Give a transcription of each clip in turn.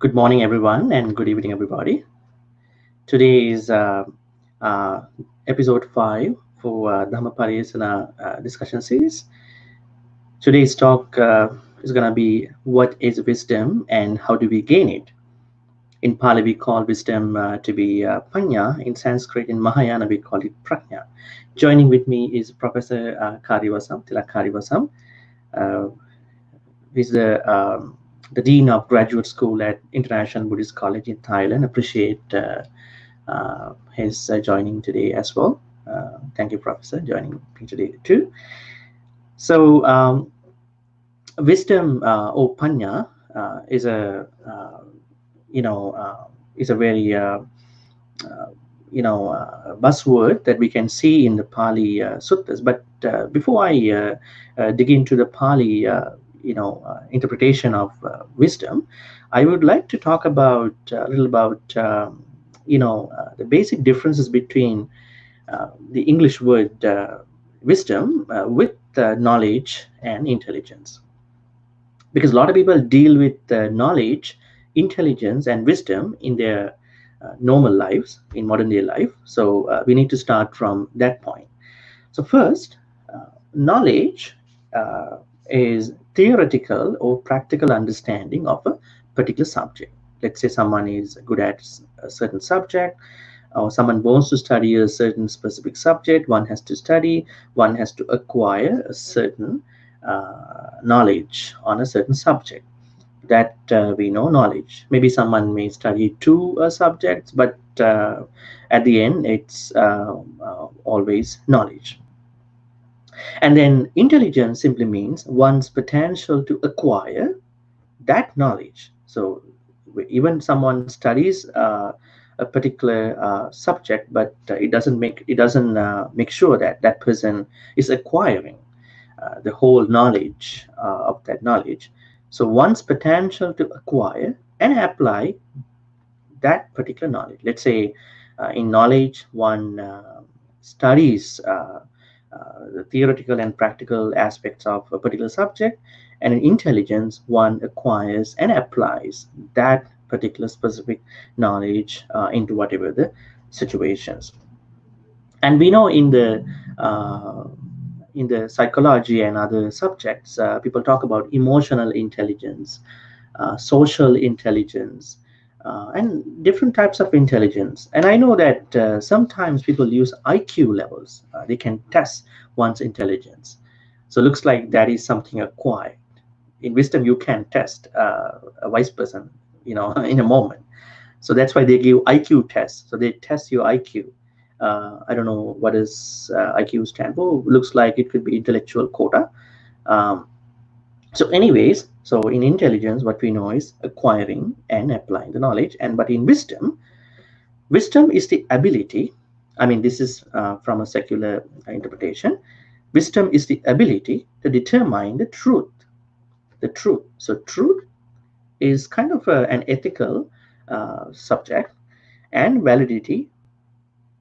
Good morning, everyone, and good evening, everybody. Today is uh, episode 5 for Dhamma Discussion series. Today's talk is going to be what is wisdom and how do we gain it. In Pali, we call wisdom to be Panya. In Sanskrit, in Mahayana, we call it Prajna. Joining with me is Professor Kariyawasam, Tilak Kariyawasam. Uh, he's the Dean of Graduate School at International Buddhist College in Thailand. Appreciate his joining today as well. Thank you, Professor, joining me today too. So, wisdom or panya is a you know is a very buzzword that we can see in the Pali suttas. But before I dig into the Pali, interpretation of wisdom, I would like to talk about a little about the basic differences between the English word wisdom with knowledge and intelligence. Because a lot of people deal with knowledge, intelligence, and wisdom in their normal lives, in modern day life. So we need to start from that point. So first, knowledge is theoretical or practical understanding of a particular subject. Let's say someone is good at a certain subject, or someone wants to study a certain specific subject. One has to study, one has to acquire a certain knowledge on a certain subject. That we know knowledge. Maybe someone may study two subjects, but at the end, it's always knowledge. And then intelligence simply means one's potential to acquire that knowledge. So even someone studies a particular subject, but it doesn't make sure that that person is acquiring the whole knowledge of that knowledge. So one's potential to acquire and apply that particular knowledge. Let's say in knowledge, one studies the theoretical and practical aspects of a particular subject, and in intelligence, one acquires and applies that particular specific knowledge into whatever the situations. And we know in the psychology and other subjects, people talk about emotional intelligence, social intelligence, and different types of intelligence. And I know that sometimes people use IQ levels. They can test one's intelligence. So it looks like that is something acquired. In wisdom, you can test a wise person, in a moment. So that's why they give IQ tests. So they test your IQ. I don't know what does IQ stand for. Looks like it could be intellectual quota. Um, so anyways, so in intelligence, what we know is acquiring and applying the knowledge. And but in wisdom is the ability. I mean, this is from a secular interpretation. Wisdom is the ability to determine the truth. The truth. So truth is kind of an ethical subject, and validity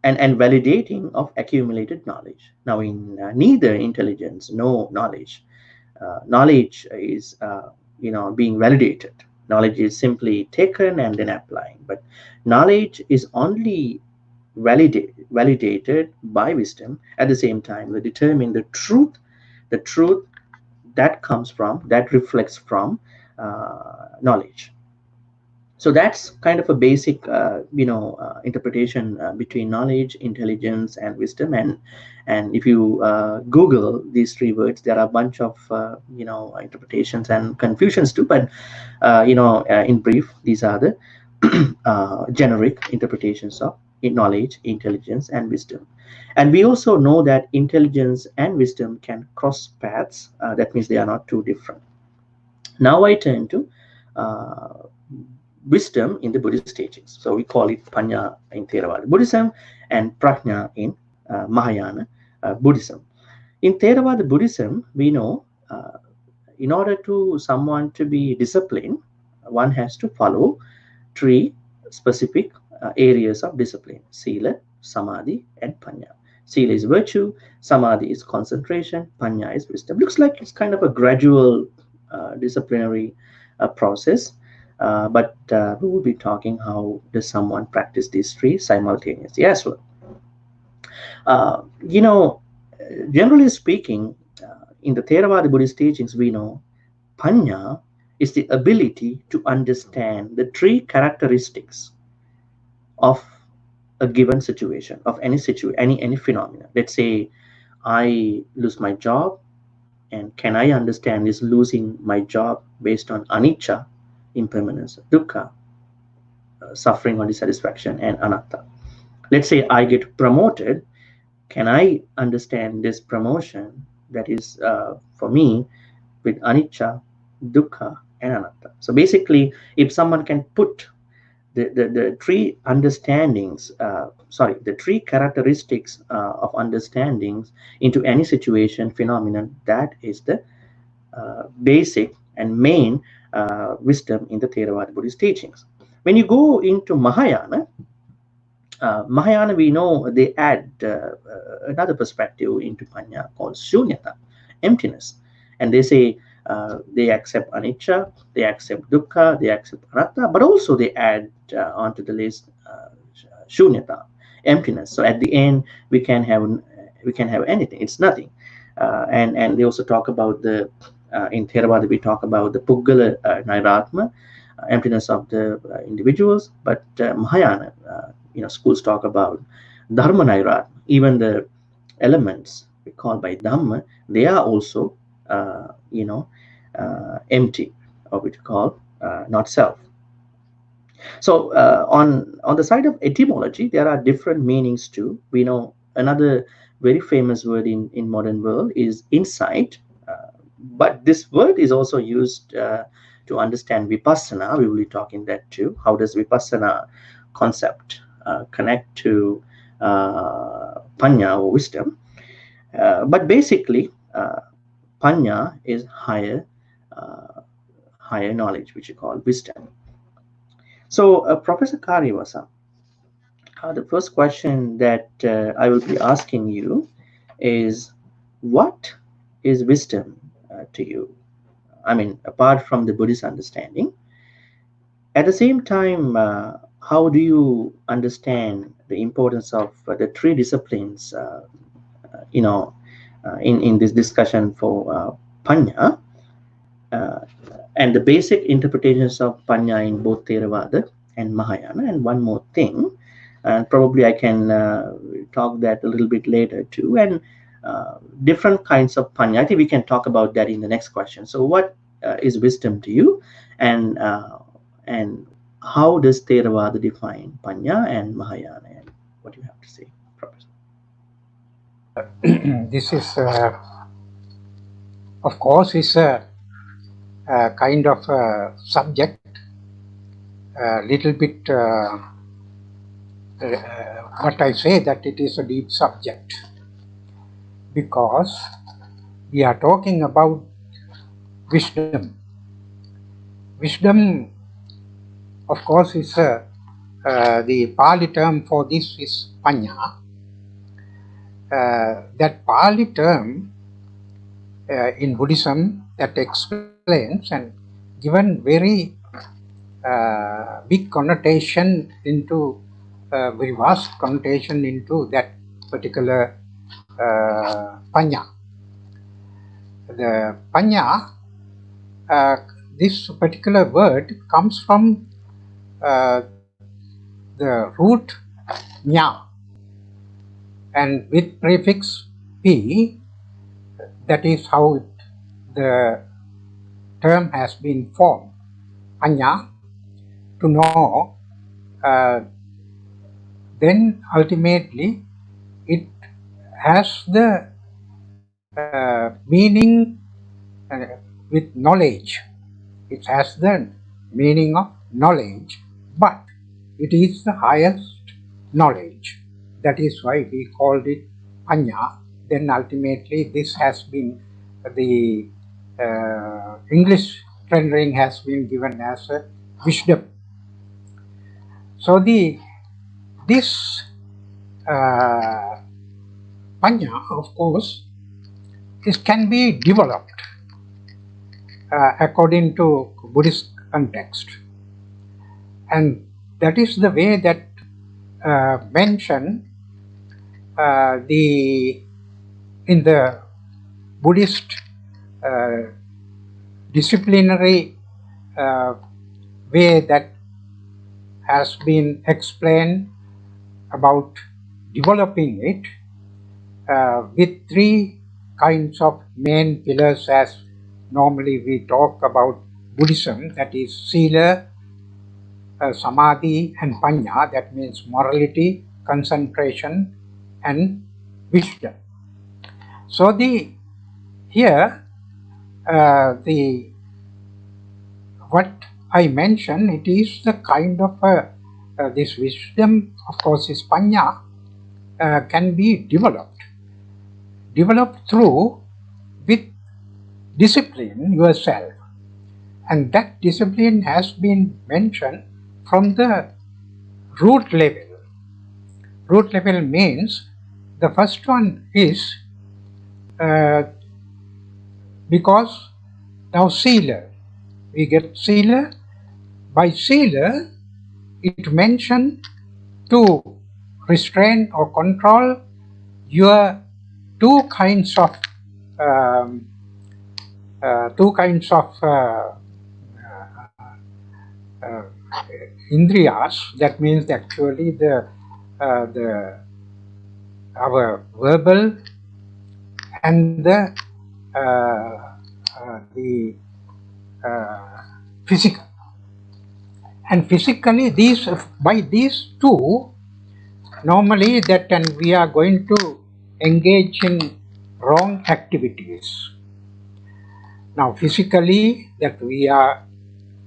and validating of accumulated knowledge. Now, in neither intelligence nor knowledge, knowledge is being validated. Knowledge is simply taken and then applying. But knowledge is only validated by wisdom. At the same time, we determine the truth that reflects from knowledge. So that's kind of a basic interpretation between knowledge, intelligence, and wisdom. And if you Google these three words, there are a bunch of interpretations and confusions too. But in brief, these are the generic interpretations of knowledge, intelligence, and wisdom. And we also know that intelligence and wisdom can cross paths. That means they are not too different. Now I turn to wisdom in the Buddhist teachings. So we call it Panya in Theravada Buddhism and Prajna in Mahayana Buddhism. In Theravada Buddhism, we know in order to someone to be disciplined, one has to follow three specific areas of discipline: Sila, Samadhi, and Panya. Sila is virtue, Samadhi is concentration, Panya is wisdom. Looks like it's kind of a gradual disciplinary process. but we will be talking how does someone practice these three simultaneously as well. Uh, you know, Generally speaking, in the Theravada Buddhist teachings, we know Panya is the ability to understand the three characteristics of a given situation, of any phenomena. Let's say I lose my job, and can I understand is losing my job based on anicca, impermanence, dukkha, suffering or dissatisfaction, and anatta. Let's say I get promoted. Can I understand this promotion that is for me with anicca, dukkha, and anatta? So basically, if someone can put the three understandings, the three characteristics of understandings into any situation, phenomenon, that is the basic and main wisdom in the Theravada Buddhist teachings. When you go into Mahayana, we know they add another perspective into Panya called Shunyata, emptiness. And they say they accept anicca, they accept dukkha, they accept anatta, but also they add onto the list Shunyata, emptiness. So at the end, we can have anything. It's nothing. And they also talk about the in Theravada we talk about the Puggala Nairatma, emptiness of the individuals, but Mahayana, schools talk about Dharma Nairatma. Even the elements we call by Dhamma, they are also, empty, or what we call not self. So on the side of etymology, there are different meanings too. We know another very famous word in modern world is insight, but this word is also used to understand vipassana. We will be talking that too. How does vipassana concept connect to panya or wisdom? But basically, panya is higher knowledge, which you call wisdom. So, Professor Kariyawasam, the first question that I will be asking you is, what is wisdom to you? I mean, apart from the Buddhist understanding, at the same time, how do you understand the importance of the three disciplines, in this discussion for Panya, uh, and the basic interpretations of Panya in both Theravada and Mahayana? And one more thing, and probably I can talk that a little bit later too, and different kinds of Panya. I think we can talk about that in the next question. So, what is wisdom to you, and how does Theravada define Panya and Mahayana? And what do you have to say, Professor? This is, of course, is a kind of subject, a little bit, what I say, that it is a deep subject, because we are talking about wisdom. Wisdom, of course, is the Pali term for this is Panya. That Pali term in Buddhism that explains and given very big connotation into very vast connotation into that particular Panya. The Panya, this particular word comes from the root nya, and with prefix p, that is how the term has been formed. Panya, to know, then ultimately it has the meaning with knowledge. It has the meaning of knowledge, but it is the highest knowledge. That is why we called it Panya. Then ultimately this has been the English rendering has been given as a wisdom. So this Panya, of course, can be developed according to Buddhist context. And that is the way that mentioned in the Buddhist disciplinary way that has been explained about developing it with three kinds of main pillars, as normally we talk about Buddhism, that is Sila, Samadhi and Panya, that means morality, concentration and wisdom. So here what I mentioned, it is the kind of this wisdom, of course, is Panya, can be developed through with discipline yourself. And that discipline has been mentioned from the root level. Root level means the first one is because now Sila, we get Sila. By Sila, it mentioned to restrain or control your two kinds of indriyas. That means actually our verbal and the physical. And physically, by these two, normally that and we are going to engage in wrong activities. Now physically, that we are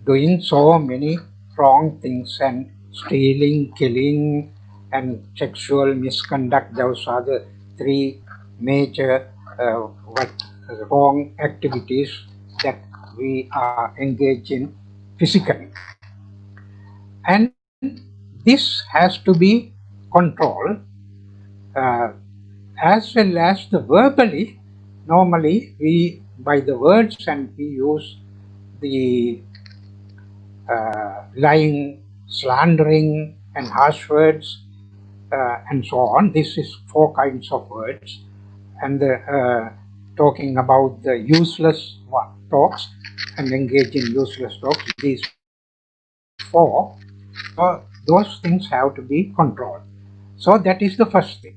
doing so many wrong things, and stealing, killing and sexual misconduct, those are the three major wrong activities that we are engaged in physically. And this has to be controlled as well as the verbally. Normally we, by the words, and we use the lying, slandering and harsh words and so on. This is four kinds of words. And talking about the useless talks and engage in useless talks, these four, those things have to be controlled. So that is the first thing.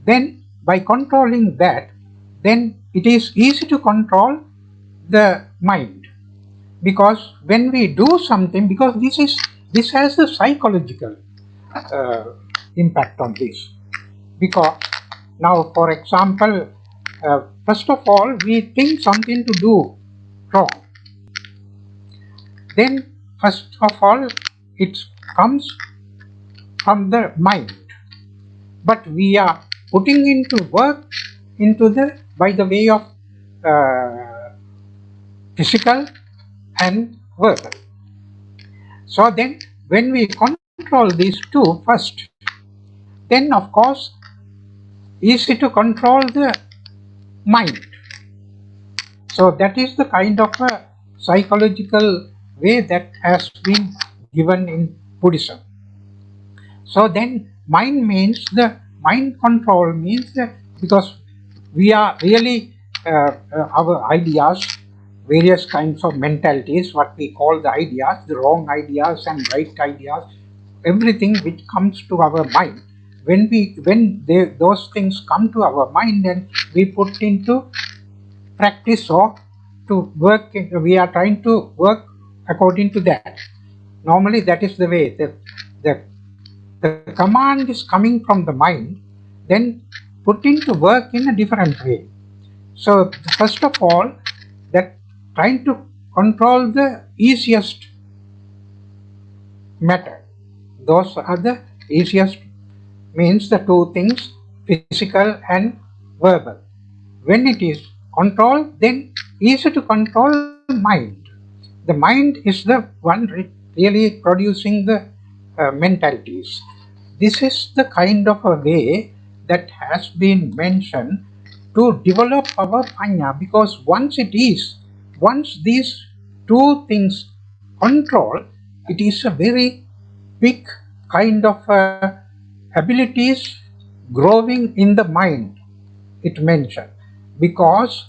Then by controlling that, then it is easy to control the mind, because when we do something, because this has the psychological impact on this. Because now, for example, first of all, we think something to do wrong. Then first of all, it comes from the mind, but we are putting into work into by the way of physical and verbal. So then when we control these two first, then of course easy to control the mind. So that is the kind of a psychological way that has been given in Buddhism. So then mind means the mind control means that because we are really our ideas, various kinds of mentalities, what we call the ideas, the wrong ideas and right ideas, everything which comes to our mind, when those things come to our mind and we put into practice or to work, we are trying to work according to that. Normally that is the way. The command is coming from the mind, then put into work in a different way. So first of all, that trying to control the easiest method. Those are the easiest, means the two things, physical and verbal. When it is controlled, then easy to control mind. The mind is the one really producing the mentalities. This is the kind of a way that has been mentioned to develop our Panya, because once these two things control, it is a very big kind of abilities growing in the mind, it mentioned. Because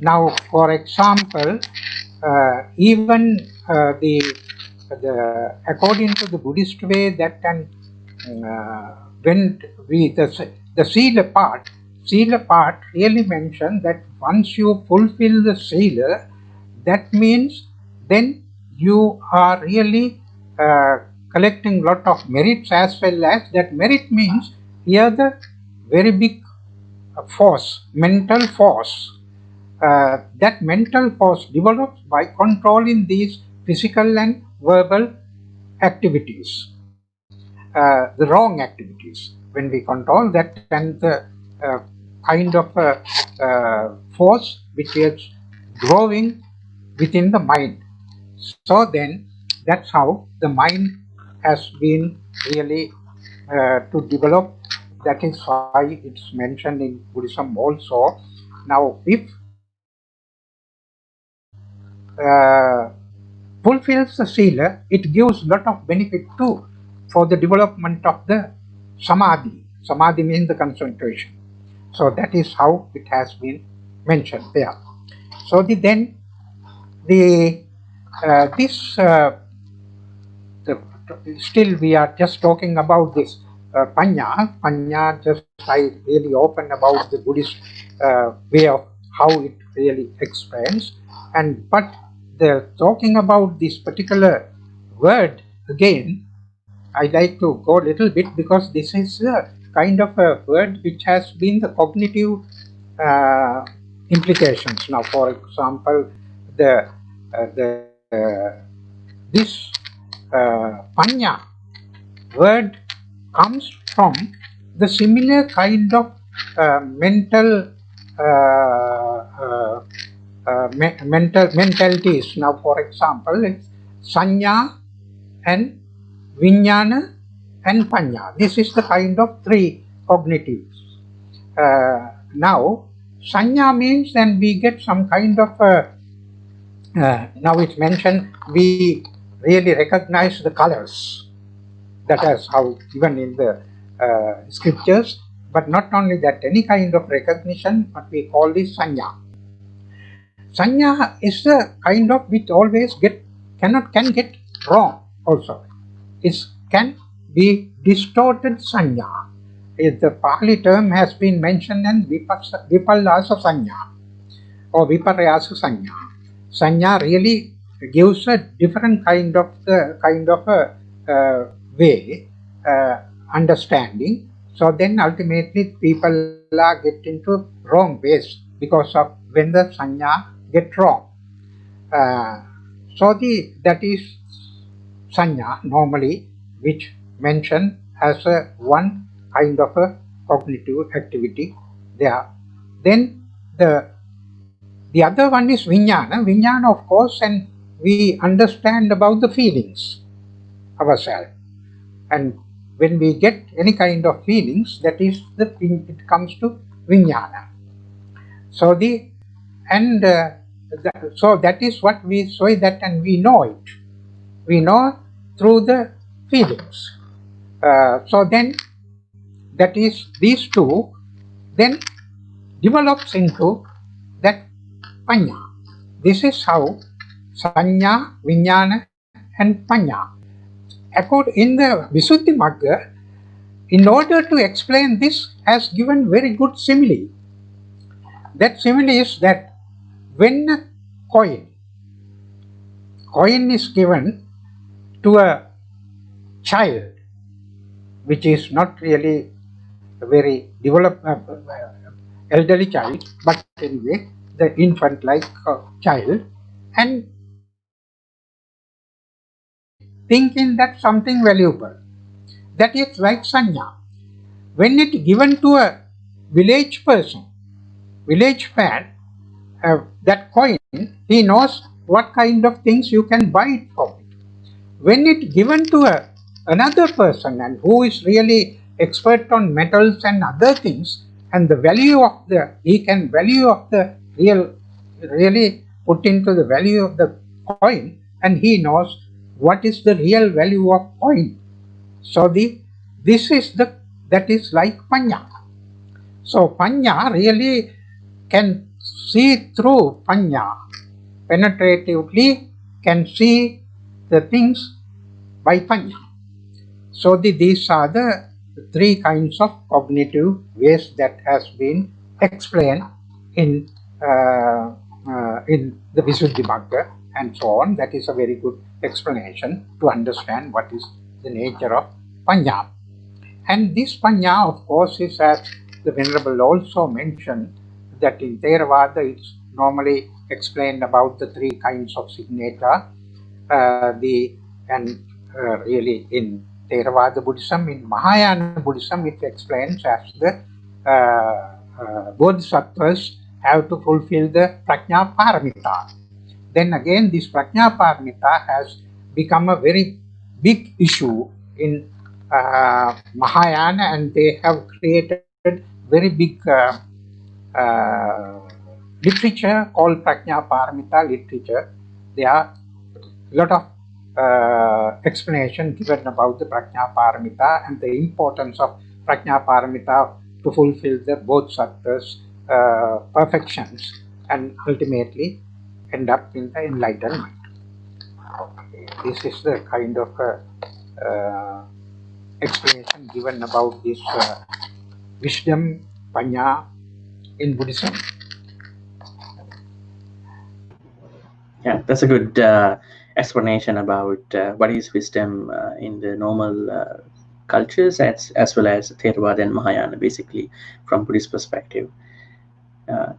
now, for example, even the according to the Buddhist way, that can when we the Sila part really mentioned that once you fulfill the Sila, that means then you are really collecting lot of merits, as well as that merit means here the very big force, mental force. That mental force develops by controlling these physical and verbal activities, the wrong activities. When we control that, and the kind of force which is growing within the mind. So then, that's how the mind has been really to develop. That is why it's mentioned in Buddhism also. Now, if fulfills the sila, it gives lot of benefit too for the development of the samadhi. Samadhi means the concentration. So that is how it has been mentioned there. So then the still we are just talking about this Panna. Panna, just I really open about the Buddhist way of how it really explains. And but the talking about this particular word again, I like to go a little bit, because this is a kind of a word which has been the cognitive implications. Now, for example, this Panna word comes from the similar kind of mental mentalities. Now, for example, it's sanya and vijnana and panna. This is the kind of three cognitives. Now, sanya means then we get some kind of now it's mentioned we really recognize the colors. That is how given in the scriptures. But not only that, any kind of recognition, what we call this sanya. Sanya is the kind of which always can get wrong also. It can be distorted sanya. The Pali term has been mentioned in vipallasa sanya or viparayasa sanya. Sanya really gives a different kind of way, understanding. So then ultimately people are get into wrong ways because of when the sanya get wrong. So that is sanya normally, which mentioned as one kind of a cognitive activity there. Then the other one is vijnana. Vijnana, of course, and we understand about the feelings ourselves. And when we get any kind of feelings, that is it comes to vijnana. So so that is what we say that, and we know it. We know through the feelings. So then that is these two then develops into that panna. This is how sanya, vijnana and panna. In the Visuddhimagga, in order to explain this, has given very good simile. That simile is that when a coin is given to a child, which is not really a very developed elderly child, but anyway, the infant-like child, and thinking that something valuable, that is like sanya. When it given to a village person, village man, that coin, he knows what kind of things you can buy it from it. When it given to another person, and who is really expert on metals and other things, and the value of really put into the value of the coin, and he knows what is the real value of coin. So that is like Panya. So Panya really can see through Panya, penetratively can see the things by Panya. So these are the three kinds of cognitive ways that has been explained in the Visuddhimagga and so on. That is a very good explanation to understand what is the nature of Panya. And this Panya, of course, is, as the Venerable also mentioned, that in Theravada it's normally explained about the three kinds of signata, really in Theravada Buddhism, in Mahayana Buddhism, it explains as the Bodhisattvas have to fulfill the Prajna Paramita. Then again, this Prajna Paramita has become a very big issue in Mahayana, and they have created very big literature called Prajna Paramita literature. There are a lot of explanation given about the Prajna Paramita and the importance of Prajna Paramita to fulfill the Bodhisattvas' perfections and ultimately end up in the enlightenment. Okay. This is the kind of explanation given about this wisdom, Panya, in Buddhism. Yeah, that's a good explanation about what is wisdom in the normal cultures, as well as Theravada and Mahayana, basically from Buddhist perspective.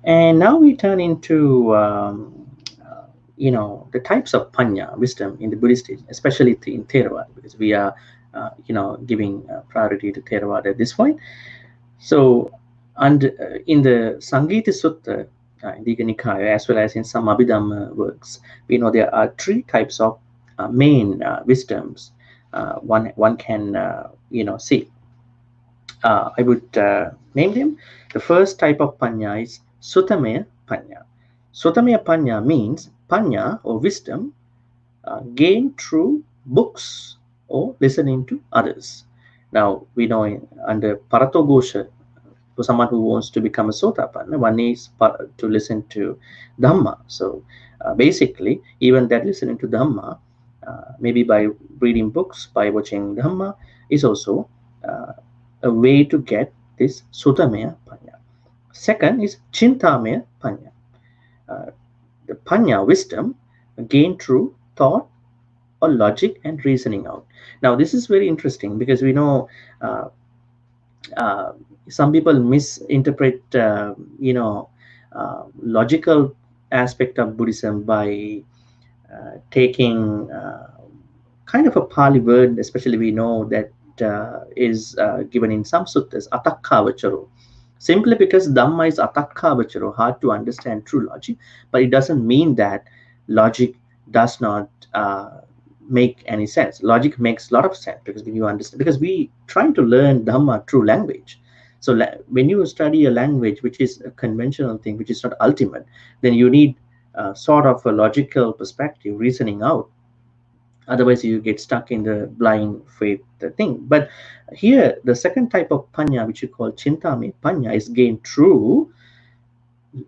And now we turn into the types of Panya, wisdom in the Buddhist, especially in Theravada, because we are giving priority to Theravada at this point. So, in the Samgita Sutta, in the Nikaya, as well as in some Abhidhamma works, we know there are three types of main wisdoms one can see. I would name them. The first type of Panya is Suttamaya Panya. Suttamaya Panya means Panya or wisdom gained through books or listening to others. Now, we know under Paratogosha, for someone who wants to become a Sotapanna, one needs to listen to Dhamma. So basically, even that listening to Dhamma, maybe by reading books, by watching Dhamma, is also a way to get this Suttamaya Panya. Second is Chintamaya Panya. The Panya, wisdom, gained through thought or logic and reasoning out. Now, this is very interesting because we know some people misinterpret logical aspect of Buddhism by taking kind of a Pali word, especially we know that is given in some suttas, atakkavacharo, simply because Dhamma is atakkavacharo, hard to understand through logic, but it doesn't mean that logic does not make any sense. Logic makes a lot of sense because when you understand, because we trying to learn Dhamma through language. So when you study a language which is a conventional thing, which is not ultimate, then you need sort of a logical perspective, reasoning out. Otherwise, you get stuck in the blind faith thing. But here, the second type of Panya, which you call Chintami Panya, is gained through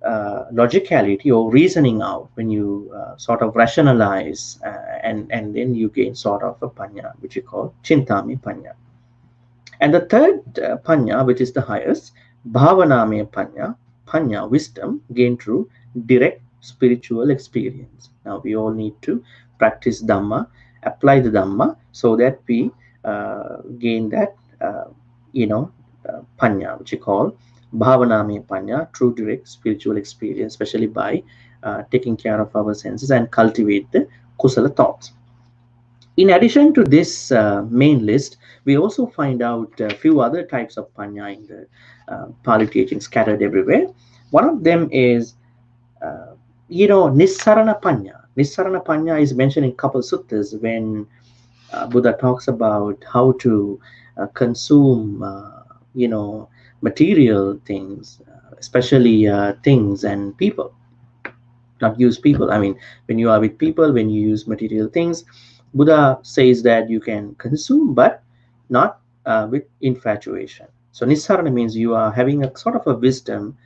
logicality or reasoning out. When you sort of rationalize and then you gain sort of a Panya, which you call Chintami Panya. And the third Panya, which is the highest, Bhavanamaya Panya, Panya, wisdom, gained through direct spiritual experience. Now, we all need to practice Dhamma, apply the Dhamma, so that we gain that, Panya, which you call Bhavanamaya Panya, true direct spiritual experience, especially by taking care of our senses and cultivate the Kusala thoughts. In addition to this main list, we also find out a few other types of Panya in the Pali teaching scattered everywhere. One of them is, Nissarana Panya. Nissarana Panya is mentioned in a couple suttas when Buddha talks about how to consume, material things, especially things and people. Not use people. I mean, when you are with people, when you use material things, Buddha says that you can consume, but not with infatuation. So Nissarana means you are having a sort of a wisdom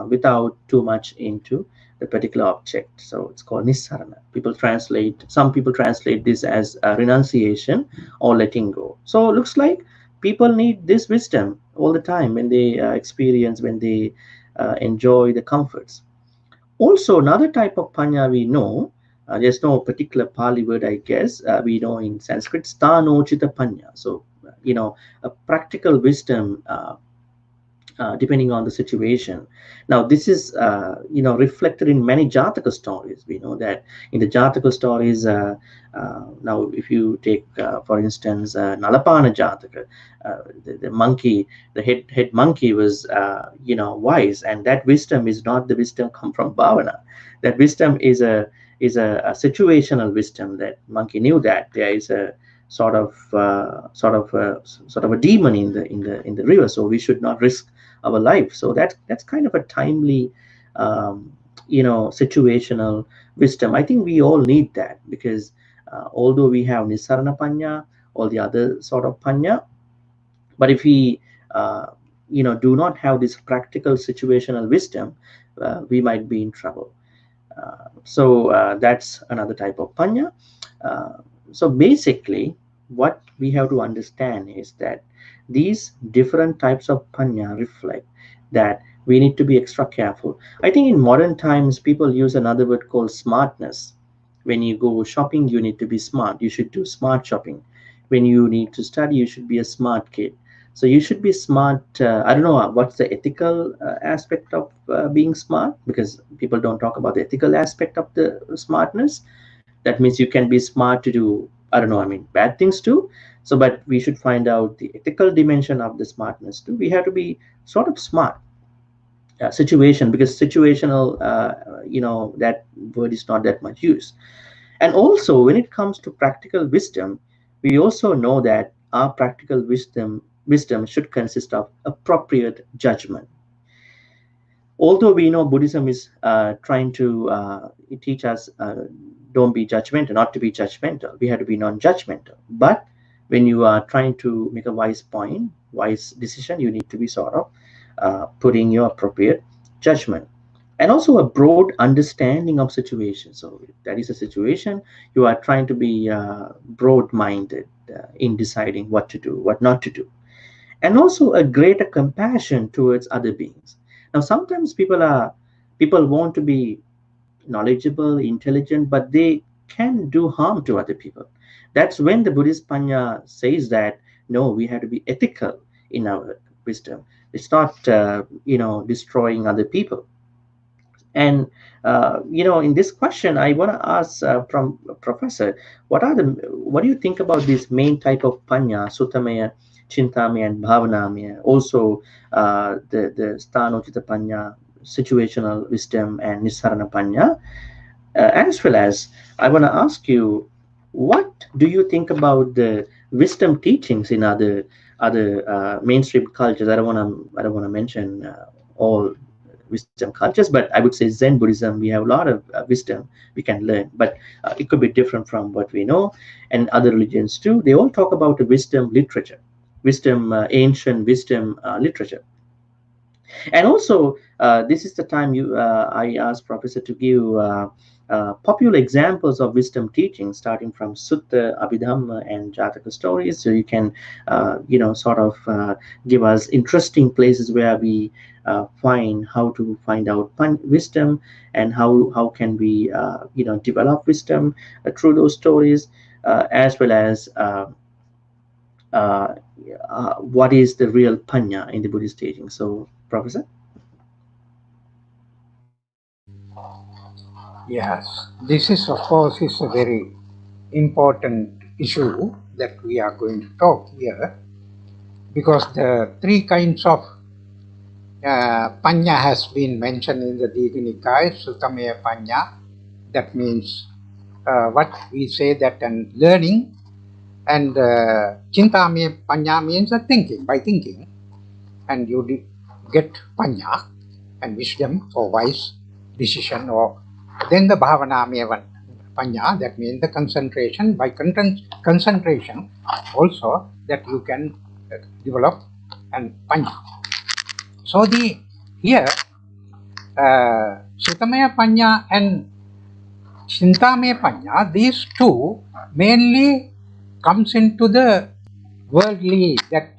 without too much into the particular object. So it's called Nissarana. Some people translate this as renunciation or letting go. So it looks like people need this wisdom all the time when they when they enjoy the comforts. Also, another type of panya we know, there's no particular Pali word, I guess, we know in Sanskrit, stanochita panya. So, a practical wisdom depending on the situation. Now, this is reflected in many Jataka stories. We know that in the Jataka stories, now if you take, for instance, Nalapana Jataka, the monkey, the head monkey was wise, and that wisdom is not the wisdom come from bhavana. That wisdom is a situational wisdom. That monkey knew that there is a sort of a demon in the river, so we should not risk our life. So that's kind of a timely situational wisdom. I think we all need that, because although we have Nisarana Panya, all the other sort of Panya, but if we do not have this practical situational wisdom, we might be in trouble. So that's another type of Panya. So basically, what we have to understand is that these different types of Panya reflect that we need to be extra careful. I think in modern times, people use another word called smartness. When you go shopping, you need to be smart. You should do smart shopping. When you need to study, you should be a smart kid. So you should be smart. I don't know what's the ethical aspect of being smart, because people don't talk about the ethical aspect of the smartness. That means you can be smart to do, I don't know, I mean, bad things too. So, but we should find out the ethical dimension of the smartness too. We have to be sort of smart. Situation, because situational, that word is not that much used. And also, when it comes to practical wisdom, we also know that our practical wisdom should consist of appropriate judgment. Although we know Buddhism is trying to teach us don't be judgmental, not to be judgmental. We have to be non-judgmental. But when you are trying to make a wise decision, you need to be sort of putting your appropriate judgment, and also a broad understanding of situation. So if that is a situation, you are trying to be broad-minded in deciding what to do, what not to do, and also a greater compassion towards other beings. Now, sometimes people want to be knowledgeable, intelligent, but they can do harm to other people. That's when the Buddhist Panya says that no, we have to be ethical in our wisdom. It's not destroying other people. And in this question, I want to ask from Professor, what do you think about this main type of panya, Sutameya, Chintamaya, and Bhavanamaya? Also, the Sthanocita panya, situational wisdom, and Nisarana panya, as well as I want to ask you, what do you think about the wisdom teachings in other mainstream cultures? I don't want to mention all wisdom cultures, but I would say Zen Buddhism, we have a lot of wisdom we can learn, but it could be different from what we know. And other religions too, they all talk about the wisdom literature, ancient wisdom literature. And also, this is the time I asked Professor to give popular examples of wisdom teaching, starting from Sutta, Abhidhamma, and Jataka stories. So you can, sort of give us interesting places where we find how to find out wisdom, and how can we, develop wisdom through those stories, as well as uh, what is the real panya in the Buddhist teaching. So, Professor. Yes, this is of course is a very important issue that we are going to talk here, because the three kinds of panya has been mentioned in the Digha Nikaya, Sutameya panya. That means what we say that and learning, and Chintamaya panya means thinking, by thinking, and you get panya and wisdom or wise decision, or then the Bhavanamaya one, Panya, that means the concentration. By concentration also that you can develop and Panya. So here Sutamaya Panya and Chintamaya Panya, these two mainly comes into the worldly, that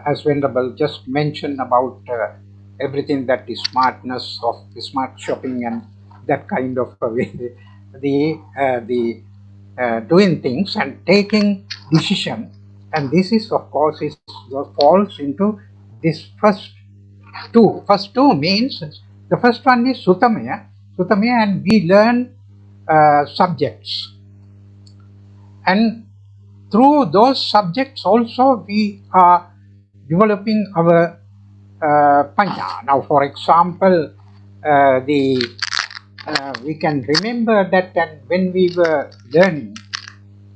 as Venerable just mentioned about everything that is smartness of the smart shopping and that kind of way, the doing things and taking decision, and this is of course falls into this first two. First two means the first one is Sutamaya, and we learn subjects, and through those subjects also we are developing our Panya. Now, for example, we can remember that when we were learning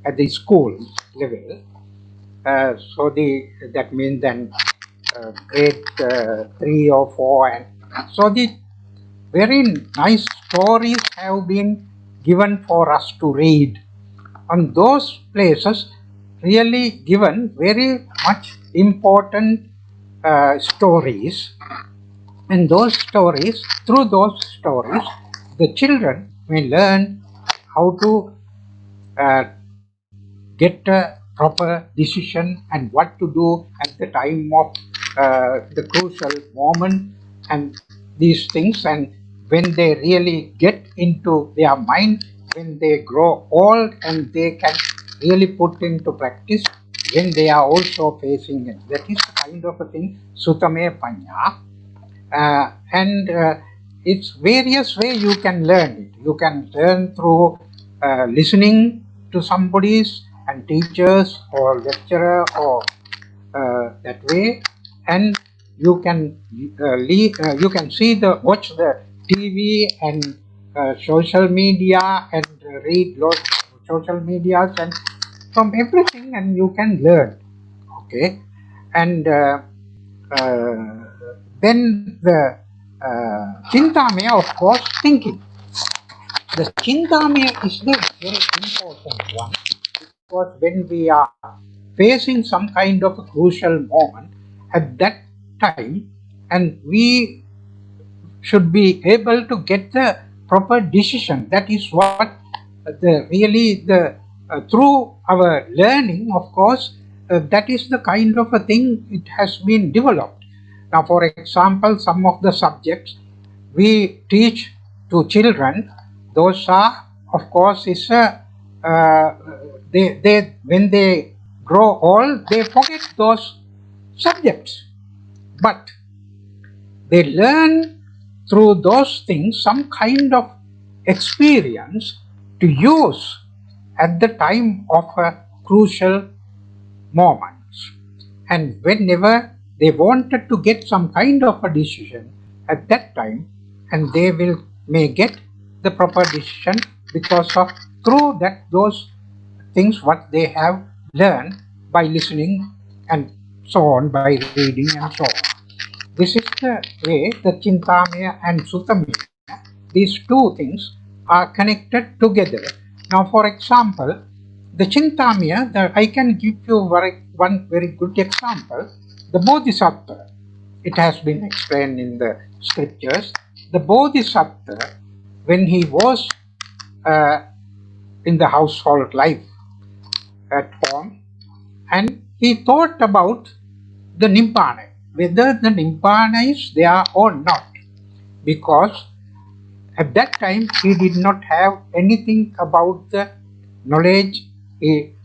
at the school level, so that means then grade 3 or 4, and so the very nice stories have been given for us to read. On those places, really given very much important stories, and those stories, through those stories, the children may learn how to get a proper decision and what to do at the time of the crucial moment and these things, and when they really get into their mind, when they grow old and they can really put into practice when they are also facing it. That is the kind of a thing, Sutame Panya. And it's various way you can learn it. You can learn through listening to somebody's and teachers or lecturer or that way, and you can you can watch the TV and social media and read lots of social medias and from everything, and you can learn. Okay, and then the Chintamaya, of course, thinking. The Chintamaya is the very important one, because when we are facing some kind of a crucial moment at that time, and we should be able to get the proper decision. That is what through our learning, of course, that is the kind of a thing it has been developed. Now, for example, some of the subjects we teach to children, those are, of course, is they when they grow old, they forget those subjects, but they learn through those things some kind of experience to use at the time of a crucial moments. And whenever they wanted to get some kind of a decision at that time, and they may get the proper decision because of through that those things what they have learned by listening and so on, by reading and so on. This is the way the Chintamaya and Sutamaya, these two things are connected together. Now, for example, the Chintamaya, I can give you one very good example. The Bodhisattva, it has been explained in the scriptures. The Bodhisattva, when he was in the household life at home, and he thought about the Nibbana, whether the Nibbana is there or not, because at that time he did not have anything about the knowledge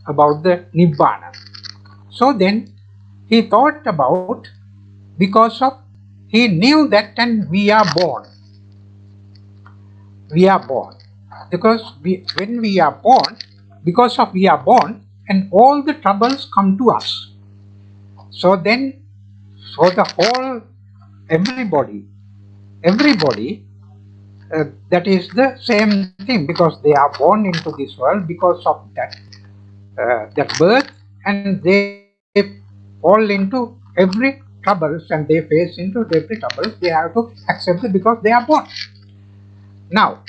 about the Nibbana. So then he thought about, because of he knew that and we are born, because when we are born, because of we are born, and all the troubles come to us. So then, so the whole everybody, that is the same thing, because they are born into this world because of that birth, and they fall into every troubles, and they face into every troubles. They have to accept it because they are born. Now,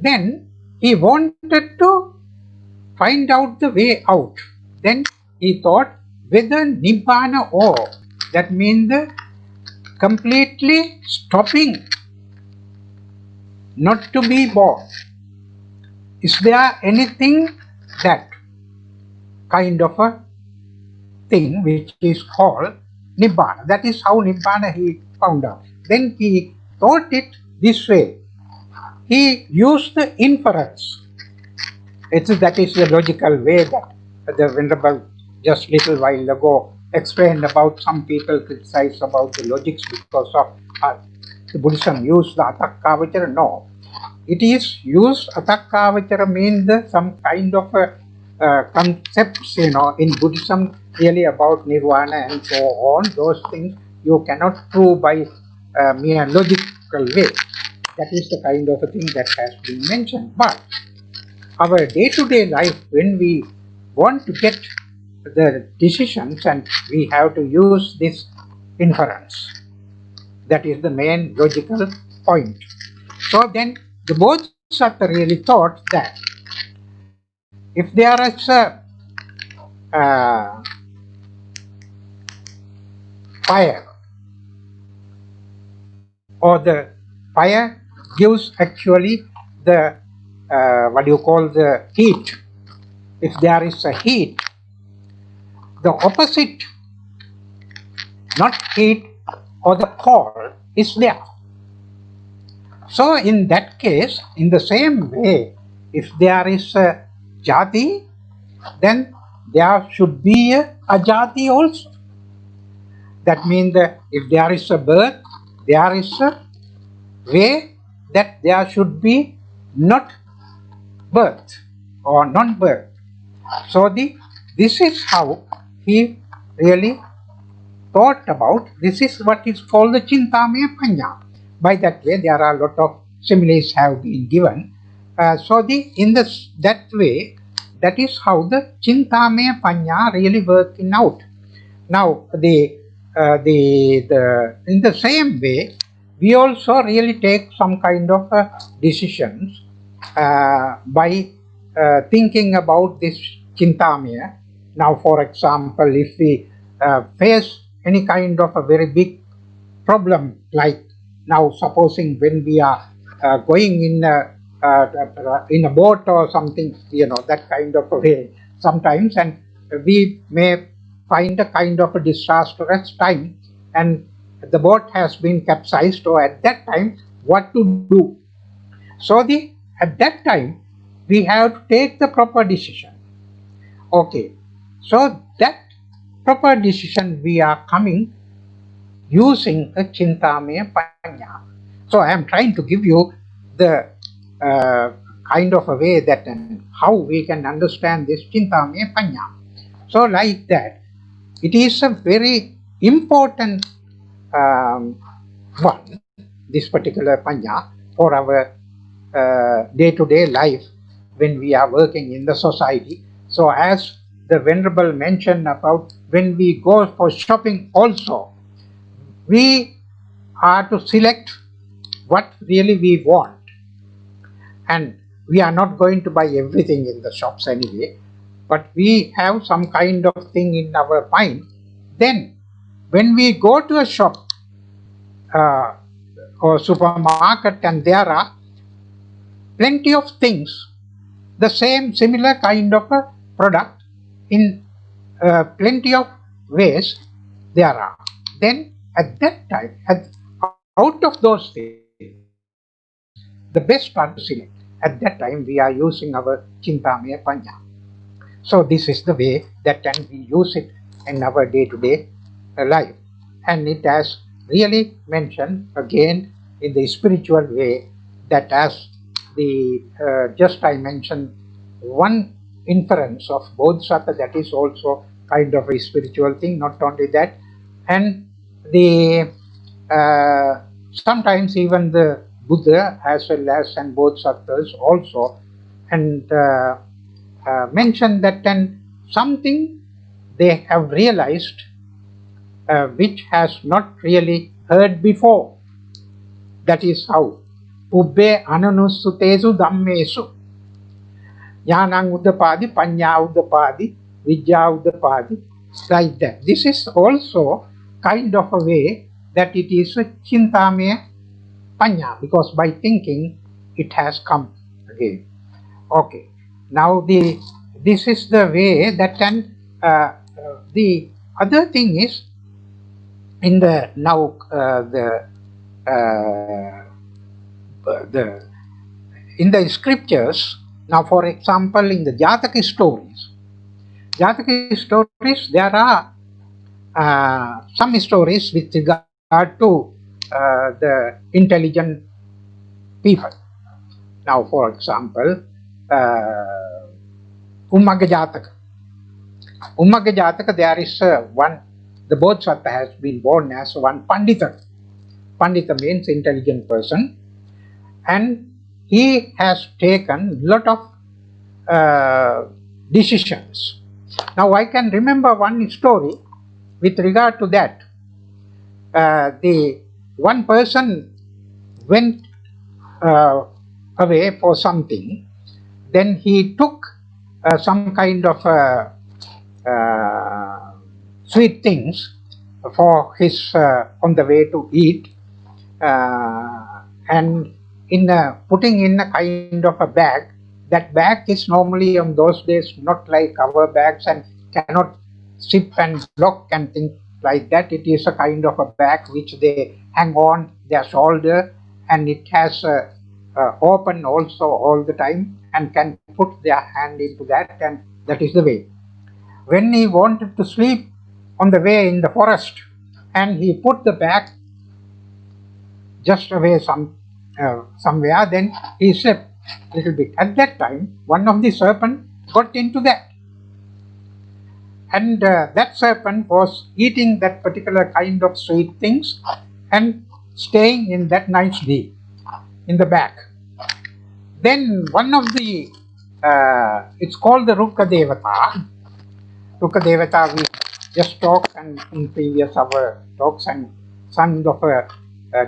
then he wanted to find out the way out. Then he thought whether Nibbana or, that means the completely stopping, not to be born. Is there anything that kind of a thing which is called Nibbana? That is how Nibbana he found out. Then he thought it this way. He used the inference. That is the logical way that the Venerable just little while ago explained about. Some people criticize about the logics because of the Buddhism used the Atakkavachara. No. It is used, Atakkavachara means some kind of concepts, in Buddhism really about Nirvana and so on. Those things you cannot prove by mere logical way. That is the kind of a thing that has been mentioned. But our day-to-day life, when we want to get the decisions, and we have to use this inference. That is the main logical point. So then the Bodhisattva really thought that if there is a fire, or the fire gives actually the the heat. If there is a heat, the opposite, not heat or the cold, is there. So in that case, in the same way, if there is a jati, then there should be a ajati also. That means that if there is a birth, there is a way that there should be not birth or non-birth. So this is how he really thought about. This is what is called the Chintamaya Panya. By that way, there are a lot of similes have been given. That way, that is how the Chintamaya Panya really working out. Now, in the same way, we also really take some kind of decisions by thinking about this Chintamaya. Now, for example, if we face any kind of a very big problem, like now supposing when we are going in a boat or something, that kind of a way sometimes, and we may find a kind of a disastrous time, and the boat has been capsized. So at that time, what to do? So at that time, we have to take the proper decision. Okay, so that proper decision we are coming using a Chintamaya Panya. So I am trying to give you the kind of a way that and how we can understand this Chintamaya Panya. So like that, it is a very important one, this particular Panya, for our day-to-day life when we are working in the society. So as the Venerable mentioned about when we go for shopping also, we are to select what really we want. And we are not going to buy everything in the shops anyway, but we have some kind of thing in our mind. Then when we go to a shop or supermarket, and there are plenty of things, the same similar kind of a product in plenty of ways there are. Then at that time, out of those things, the best part to select. At that time, we are using our Chintamaya Panya. So this is the way that can we use it in our day-to-day life. And it has really mentioned again in the spiritual way that as just I mentioned one inference of Bodhisattva, that is also kind of a spiritual thing. Not only that, and sometimes even the Buddha as well as and Bodhisattvas also, and mention that then something they have realized which has not really heard before. That is how Ubbe Ananussutesu Dhammesu. Jnanam Uddapadi, Panya Uddapadi, Vidya Uddapadi, like that. This is also kind of a way that it is a Chintamaya Panya, because by thinking it has come again. Okay. Now this is the way that can. The other thing is in the now the in the scriptures. Now, for example, in the Jataka stories, there are some stories with regard to the intelligent people. Now, for example, Ummaga Jataka. Ummaga Jataka, there is one, the Bodhisattva has been born as one Pandita. Pandita means intelligent person, and he has taken lot of decisions. Now, I can remember one story with regard to that. The one person went away for something, then he took some kind of sweet things for his on the way to eat, and in putting in a kind of a bag. That bag is normally on those days not like our bags and cannot zip and lock and things like that. It is a kind of a bag which they hang on their shoulder, and it has open also all the time and can put their hand into that, and that is the way. When he wanted to sleep on the way in the forest, and he put the bag just away somewhere, then he slept a little bit. At that time, one of the serpent got into that, and that serpent was eating that particular kind of sweet things and staying in that nicely in the back. Then one of the it's called the Ruka Devata. Ruka Devata, we just talked and in previous our talks, and sons of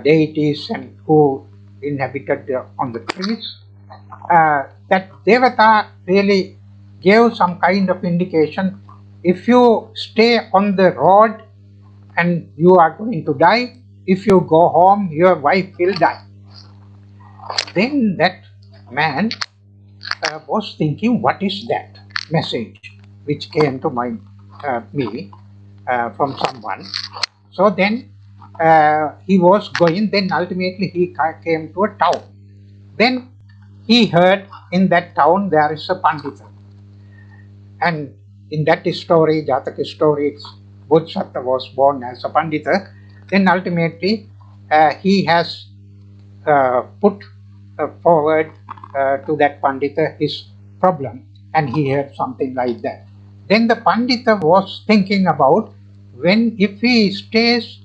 deities and who inhabited on the trees. That Devata really gave some kind of indication. If you stay on the road and you are going to die, if you go home, your wife will die. Then that man was thinking, what is that message which came to me from someone? So then he was going, then ultimately he came to a town. Then he heard in that town there is a Pandita. And in that story, Jataka story, Bodhisattva was born as a Pandita. Then ultimately he has put forward to that Pandita his problem, and he heard something like that. Then the Pandita was thinking about, if he stays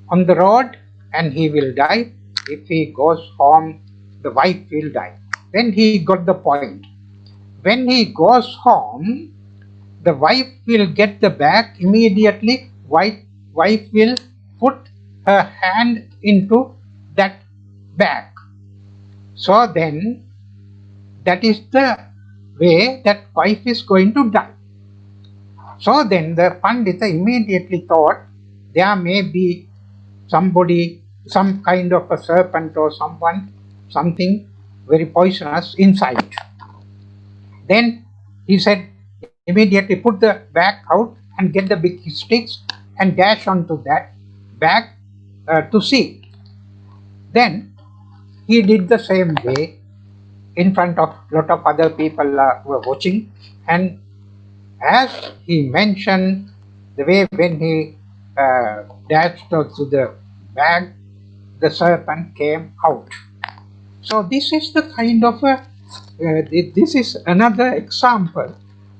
on the road and he will die, if he goes home, the wife will die. Then he got the point. When he goes home, the wife will get the bag immediately. Wife will put her hand into that bag. So then, that is the way that wife is going to die. So then the Pandita immediately thought there may be somebody, some kind of a serpent or something very poisonous inside. Then he said, immediately put the bag out and get the big sticks and dash onto that bag to see. Then he did the same way in front of a lot of other people were watching, and as he mentioned, the way when he dashed to the bag, the serpent came out. So this is the kind of this is another example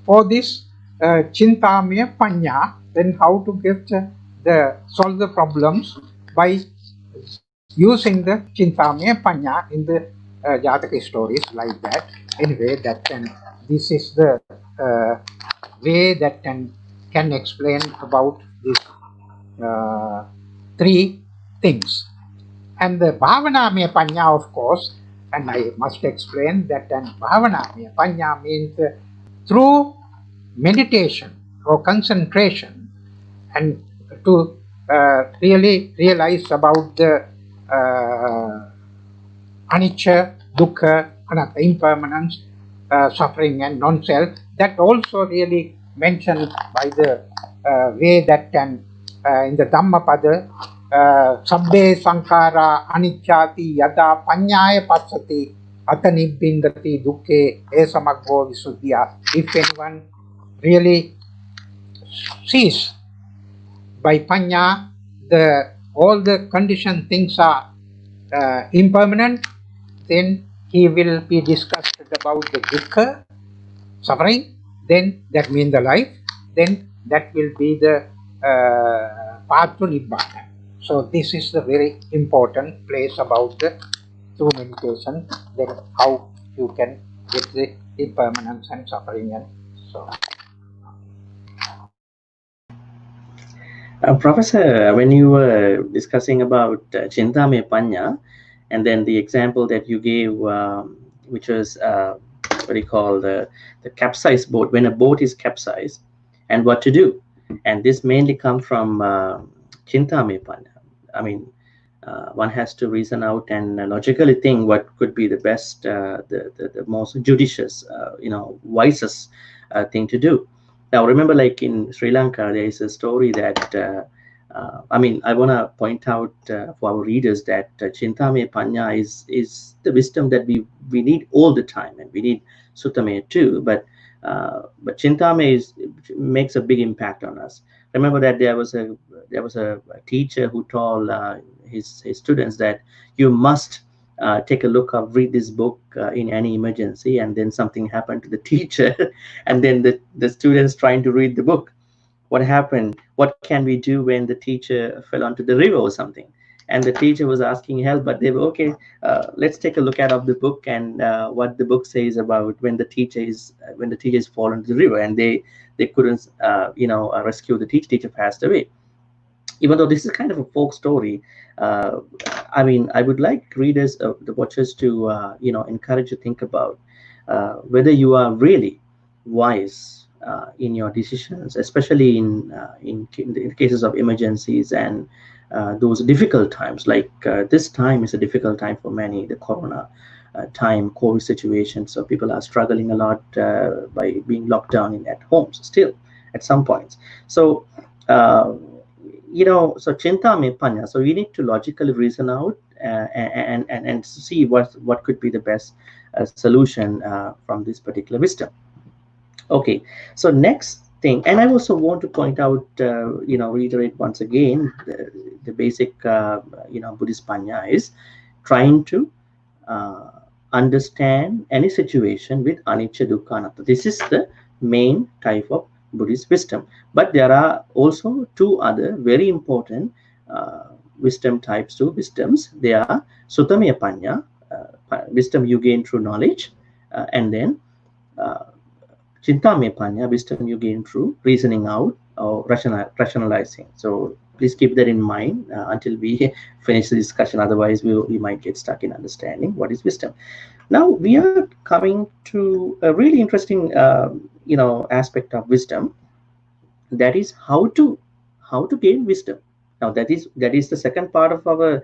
for this Chintamaya Panya, then how to get solve the problems by using the Chintamaya Panya in the Jataka stories like that. Anyway, this is the way that can explain about these three things. And the Bhavanamaya Panya, of course, And I must explain that bhavana, panya means through meditation or concentration and to really realize about the anicca, dukkha, anatta, impermanence, suffering and non-self. That also really mentioned by the way that can in the Dhammapada, sabbe sankara anicchati yada panyaya passati ata nibbindati dukke esamaggo visuddhya. If anyone really sees by panya all the conditioned things are impermanent, then he will be disgusted about the dukkha, suffering, then that means the life, then that will be the path to Nibbana. So this is the very important place about the through meditation, that how you can get the impermanence and suffering and so on. Professor, when you were discussing about Chintame Panya, and then the example that you gave, which was what do you call the capsized boat, when a boat is capsized, and what to do, and this mainly comes from Chintame Panya. I mean, one has to reason out and logically think what could be the best, the most judicious, wisest thing to do. Now, remember, like in Sri Lanka, there is a story that, I want to point out for our readers that Chintame Panya is the wisdom that we need all the time, and we need Sutame too. But Chintame makes a big impact on us. Remember that there was a teacher who told his students that you must take a look or read this book in any emergency, and then something happened to the teacher and then the students trying to read the book. What happened? What can we do when the teacher fell onto the river or something? And the teacher was asking help, but they were okay. Let's take a look at of the book and what the book says about when the teacher is fallen into the river, and they couldn't rescue the teacher. Teacher passed away. Even though this is kind of a folk story, uh, I would like readers, the watchers, to encourage you to think about whether you are really wise in your decisions, especially in the cases of emergencies and those difficult times. Like this time is a difficult time for many, the corona time, COVID situation. So people are struggling a lot by being locked down at homes still at some points. So. So chinta me panya. So we need to logically reason out and see what could be the best solution from this particular wisdom. Okay, so next thing, and I also want to point out, reiterate once again, the basic, Buddhist panya is trying to uh, understand any situation with anicca, dukkha, anatta. This is the main type of Buddhist wisdom. But there are also two other very important wisdom types, two wisdoms. They are Sutameya Panya, wisdom you gain through knowledge, and then uh, Chintamaya Panya, wisdom you gain through reasoning out or rationalizing. So please keep that in mind until we finish the discussion. Otherwise, we might get stuck in understanding what is wisdom. Now we are coming to a really interesting, aspect of wisdom. That is how to gain wisdom. Now that is the second part of our,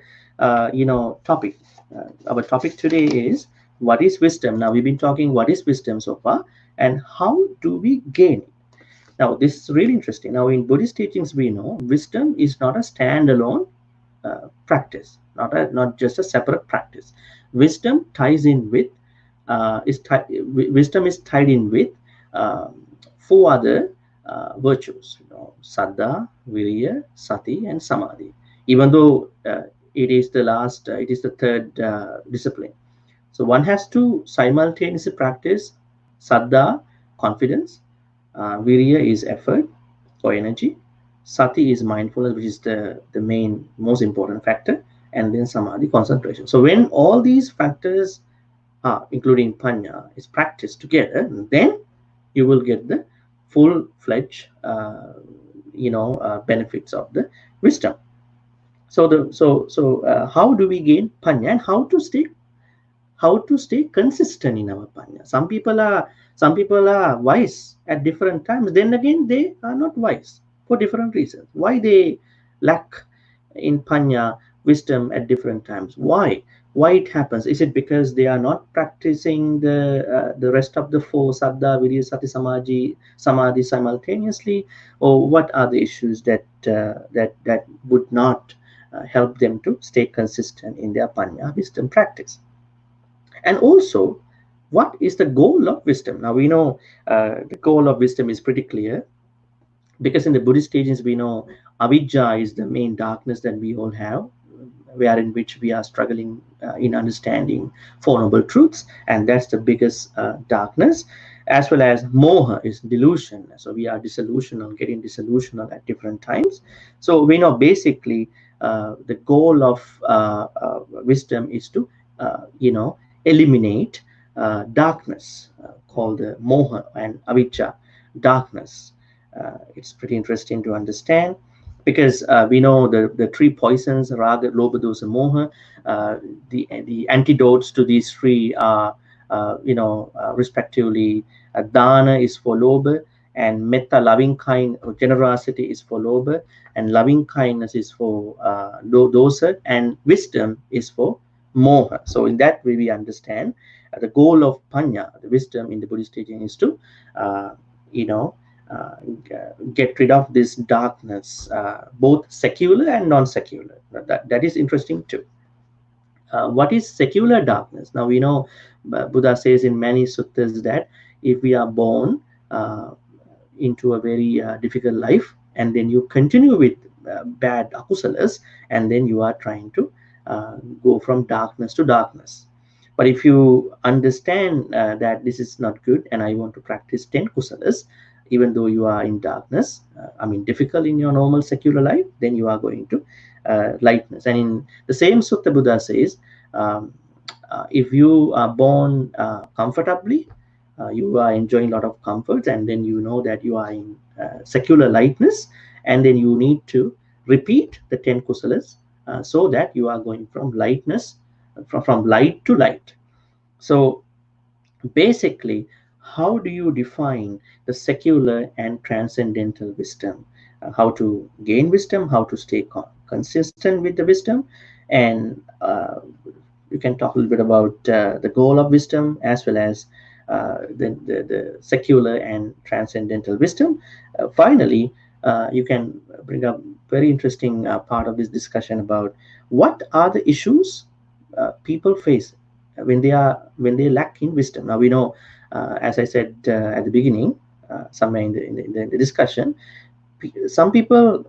topic. Our topic today is what is wisdom. Now we've been talking what is wisdom so far, and how do we gain it. Now this is really interesting. Now in Buddhist teachings, we know wisdom is not a standalone practice, not just a separate practice. Wisdom ties in with wisdom is tied in with four other virtues: saddha, viriya, sati, and samadhi. Even though it is the third discipline. So one has to simultaneously practice saddha, confidence, virya is effort or energy, sati is mindfulness, which is the main, most important factor, and then samadhi, concentration. So when all these factors, including panya, is practiced together, then you will get the full-fledged, benefits of the wisdom. So how do we gain panya, and how to stay consistent in our panya. Some people are wise at different times. Then again, they are not wise for different reasons. Why they lack in panya wisdom at different times? Why it happens? Is it because they are not practicing the rest of the four saddha, virya, sati, samadhi simultaneously, or what are the issues that would not help them to stay consistent in their panya wisdom practice? And also, what is the goal of wisdom? Now we know the goal of wisdom is pretty clear, because in the Buddhist teachings we know avidya is the main darkness that we all have, where in which we are struggling in understanding Four Noble Truths, and that's the biggest darkness, as well as moha is delusion. So we are disillusional, getting disillusional at different times. So we know basically the goal of wisdom is to eliminate darkness called moha and avijja, darkness. It's pretty interesting to understand, because we know the three poisons, raga, lobha, dosa, moha. The antidotes to these three are respectively dana is for lobha, and metta, loving kind or generosity, is for lobha, and loving kindness is for dosa, and wisdom is for moha. So in that way we understand the goal of panya, the wisdom in the Buddhist teaching, is to uh, you know uh, get rid of this darkness, both secular and non-secular. That is interesting too. What is secular darkness? Now we know Buddha says in many suttas that if we are born uh, into a very difficult life, and then you continue with bad akusalas, and then you are trying to go from darkness to darkness. But if you understand that this is not good, and I want to practice 10 kusalas, even though you are in darkness, difficult in your normal secular life, then you are going to lightness. And in the same sutta, Buddha says, um, if you are born comfortably, you are enjoying a lot of comforts, and then you know that you are in secular lightness, and then you need to repeat the 10 kusalas so that you are going from lightness, from light to light. So basically, how do you define the secular and transcendental wisdom? How to gain wisdom, how to stay consistent with the wisdom, and you can talk a little bit about the goal of wisdom, as well as the secular and transcendental wisdom. Finally, you can bring up very interesting part of this discussion about what are the issues people face when they lack in wisdom. Now we know, as I said at the beginning, somewhere in the discussion, some people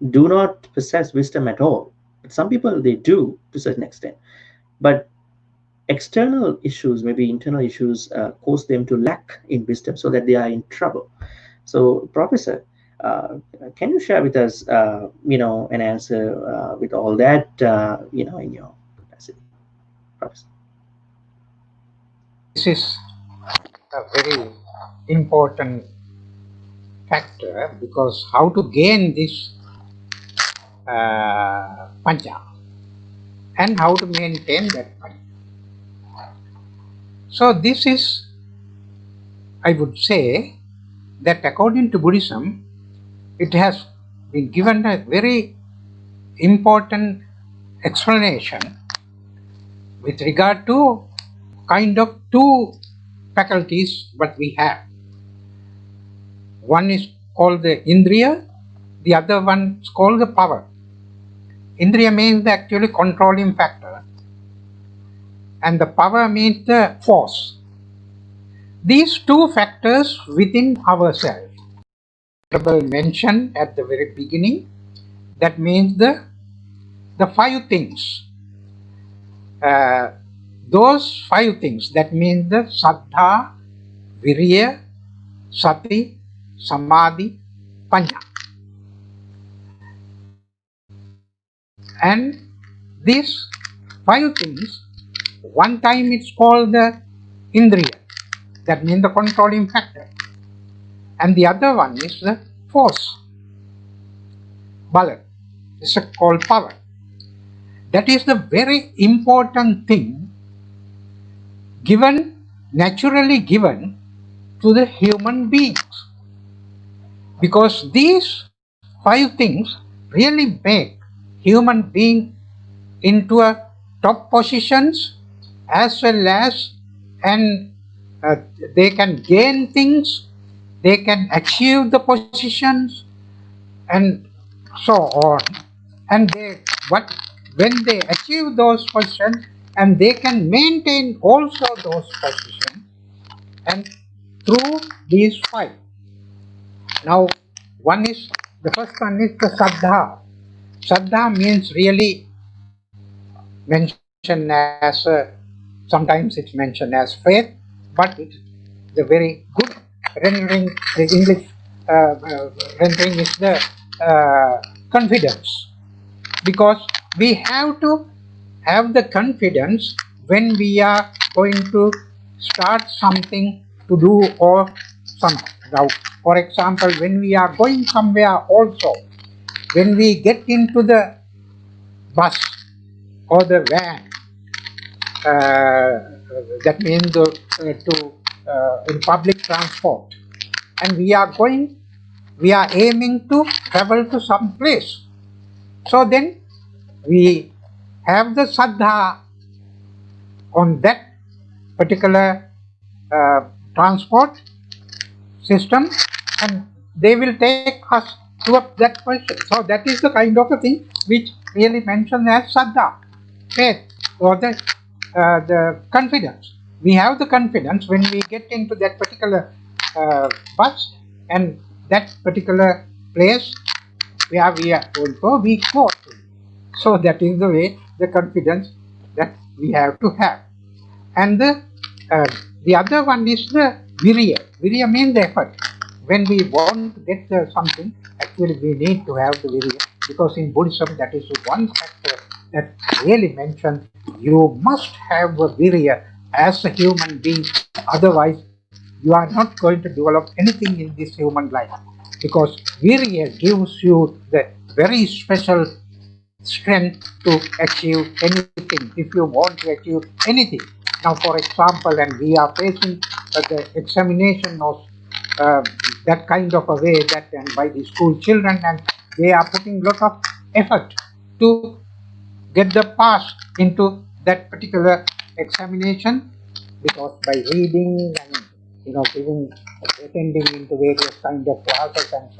do not possess wisdom at all, but some people they do to a certain extent. But external issues, maybe internal issues, cause them to lack in wisdom, so that they are in trouble. So, Professor, can you share with us, an answer with all that, in your capacity, Professor? This is a very important factor, because how to gain this pancha and how to maintain that pancha. So this is, I would say, that according to Buddhism, it has been given a very important explanation with regard to kind of two faculties what we have. One is called the indriya, the other one is called the power. Indriya means the actually controlling factor, and the power means the force. These two factors within ourselves, mentioned at the very beginning, that means the five things. Those five things, that means the saddha, virya, sati, samadhi, panya. And these five things, one time it's called the indriya, that means the controlling factor, and the other one is the force, bala, it's called power. That is the very important thing naturally given to the human beings. Because these 5 things really make human being into a top positions, as well as, and they can gain things, they can achieve the positions, and so on. And they, but when they achieve those positions, and they can maintain also those positions, and through these 5. Now, the first one is the Saddha. Saddha means really mentioned as, sometimes it's mentioned as faith, but it's the very good rendering. The English rendering is the confidence, because we have to have the confidence when we are going to start something to do or somehow. Now, for example, when we are going somewhere also, when we get into the bus or the van, that means in public transport, and we are aiming to travel to some place. So then we have the Saddha on that particular transport system, and they will take us to that question. So that is the kind of a thing which really mentioned as Saddha, faith, or the confidence. We have the confidence when we get into that particular bus and that particular place where we are going for, we go to. So that is the way, the confidence that we have to have. And the other one is the virya. Virya means the effort. When we want to get something, actually we need to have the virya, because in Buddhism that is one factor that really mentions you must have a virya as a human being. Otherwise, you are not going to develop anything in this human life, because virya gives you the very special strength to achieve anything, if you want to achieve anything. Now, for example, and we are facing the examination of that kind of a way, that and by the school children, and they are putting lot of effort to get the pass into that particular examination, because by reading and attending into various kind of classes and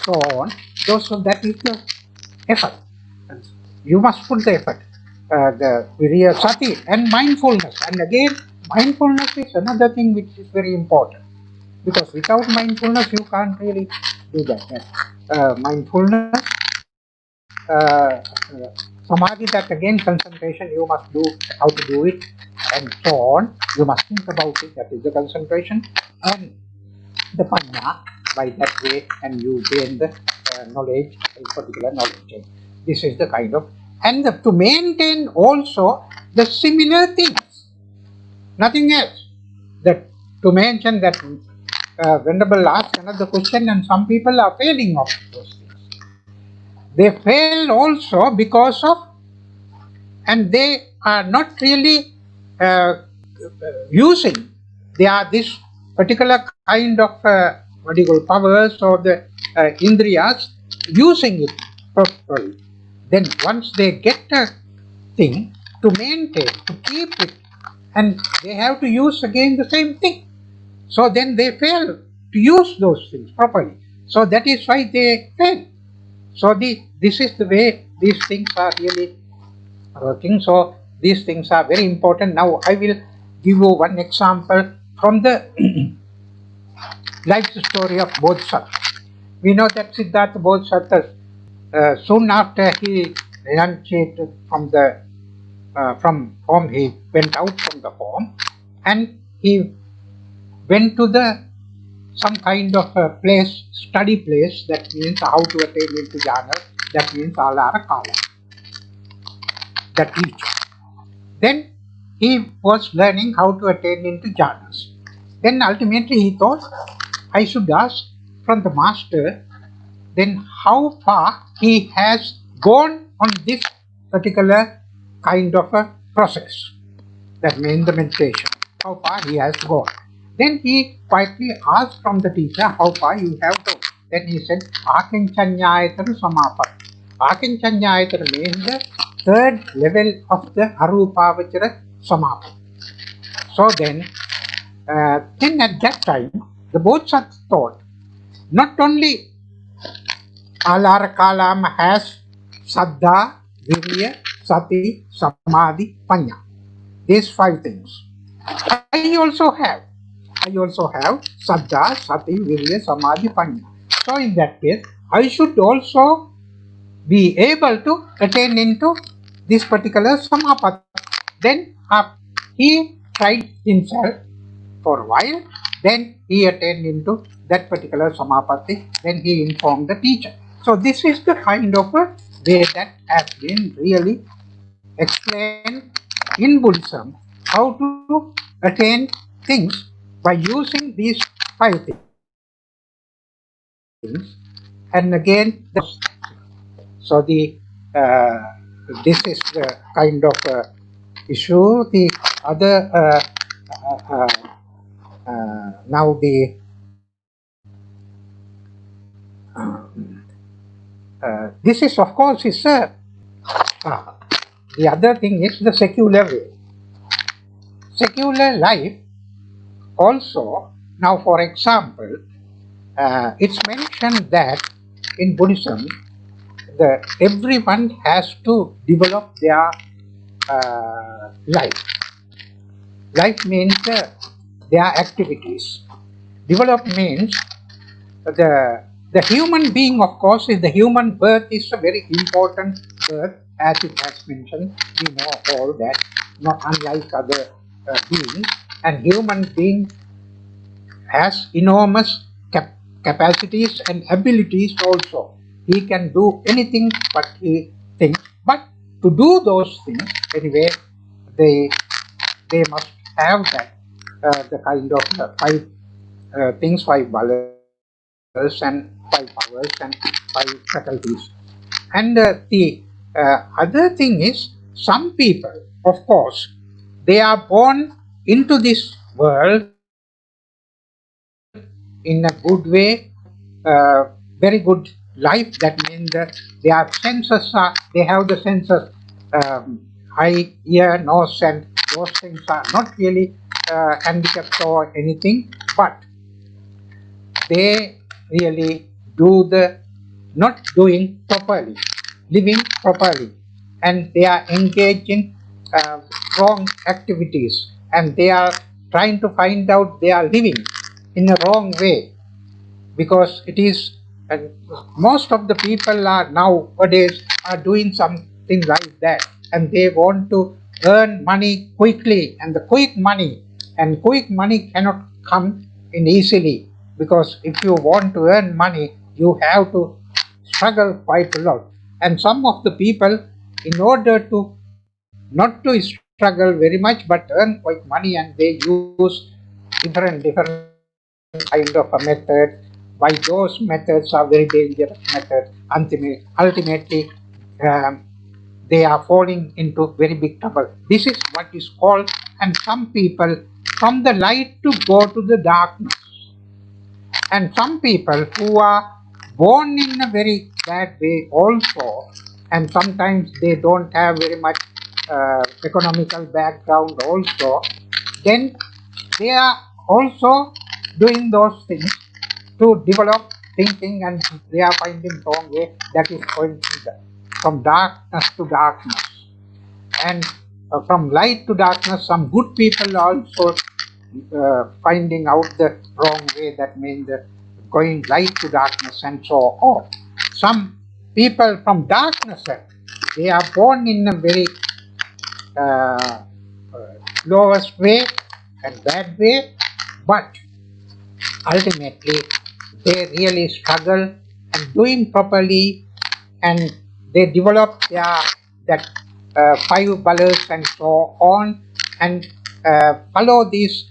so on. So that is the effort. You must put the effort. The virya, sati, and mindfulness. And again, mindfulness is another thing which is very important, because without mindfulness you can't really do that. Mindfulness, samadhi, that again concentration, you must do how to do it, and so on. You must think about it, that is the concentration. And the panna, by that way, and you gain the knowledge, particular knowledge. This is the kind of, and to maintain also the similar things, nothing else. That to mention that Venerable asked another question, and some people are failing of those things. They fail also because of, and they are not really using. They are this particular kind of what do you call, powers or the indriyas, using it properly. Then once they get a thing, to maintain, to keep it, and they have to use again the same thing. So then they fail to use those things properly. So that is why they fail. So this is the way these things are really working. So these things are very important. Now I will give you one example from the life story of Bodhisattva. We know that Siddhartha Bodhisattva, soon after he renunciated from the from form, he went out from the form, and he went to the some kind of a place, study place, that means how to attain into jhana, that means alara kala, that teacher. Then he was learning how to attain into jhanas. Then ultimately he thought, I should ask from the master, then how far he has gone on this particular kind of a process. that means the meditation, how far he has gone. Then he quietly asked from the teacher, how far you have gone. Then he said, Akinchanyayatana Samapatti. Akinchanyayatana means the third level of the Arupavachara Samapatti. So then at that time, the Bodhisattvas thought, not only Alara Kalama has Saddha, Virya, Sati, Samadhi, Panya. These 5 things. I also have Saddha, Sati, Virya, Samadhi, Panya. So in that case, I should also be able to attain into this particular Samapatti. Then he tried himself for a while, then he attained into that particular Samapatti, then he informed the teacher. So this is the kind of a way that has been really explained in Buddhism, how to attain things by using these 5 things. And again, so this is the kind of issue. The other now this is of course is the other thing is the secular way. Secular life also, now for example, it's mentioned that in Buddhism, everyone has to develop their life. Life means their activities. Develop means the human being, of course, is the human birth is a very important birth, as it has mentioned. We know all that, not unlike other beings. And human being has enormous capacities and abilities also. He can do anything but he thinks. But to do those things, anyway, they must have that the kind of 5 things, 5 balance and 5 powers and 5 faculties. And the other thing is, some people, of course, they are born into this world in a good way, very good life. That means that their senses they have the senses, eye, ear, nose, and those things are not really handicapped or anything, but they really do not doing properly, living properly, and they are engaged in wrong activities, and they are trying to find out they are living in a wrong way, because it is most of the people are nowadays are doing something like that, and they want to earn money quickly, and the quick money cannot come in easily, because if you want to earn money, you have to struggle quite a lot. And some of the people, in order to not to struggle very much but earn quite money, and they use different kind of a method. Why those methods are very dangerous methods. Ultimately, they are falling into very big trouble. This is what is called, and some people from the light to go to the darkness. And some people who are born in a very bad way also, and sometimes they don't have very much economical background also, then they are also doing those things to develop thinking, and they are finding wrong way, that is going from darkness to darkness. And from light to darkness, some good people also finding out the wrong way, that means going light to darkness and so on. Some people from darkness, they are born in a very lowest way and bad way, but ultimately they really struggle and doing properly, and they develop that 5 colors and so on, and follow this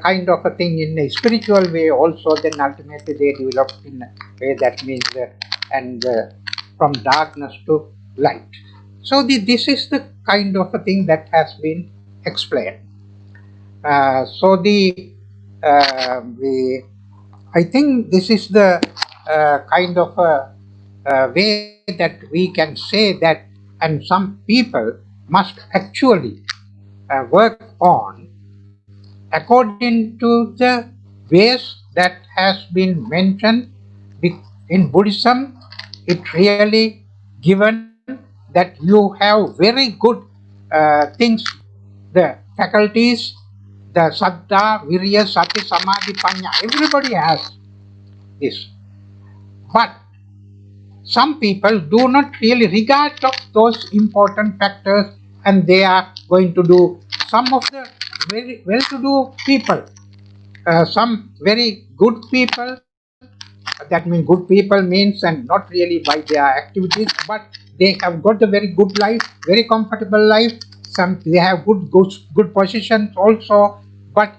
kind of a thing in a spiritual way also. Then ultimately they develop in a way, that means from darkness to light. So this is the kind of a thing that has been explained. So I think this is the kind of way that we can say that, and some people must actually work on according to the ways that has been mentioned in Buddhism. It really given that you have very good things, the faculties, the Saddha, Virya, Sati, Samadhi, Panya. Everybody has this. But some people do not really regard of those important factors, and they are going to do some of the very well-to-do people, some very good people. That means good people means, and not really by their activities, but they have got a very good life, very comfortable life. Some they have good positions also, but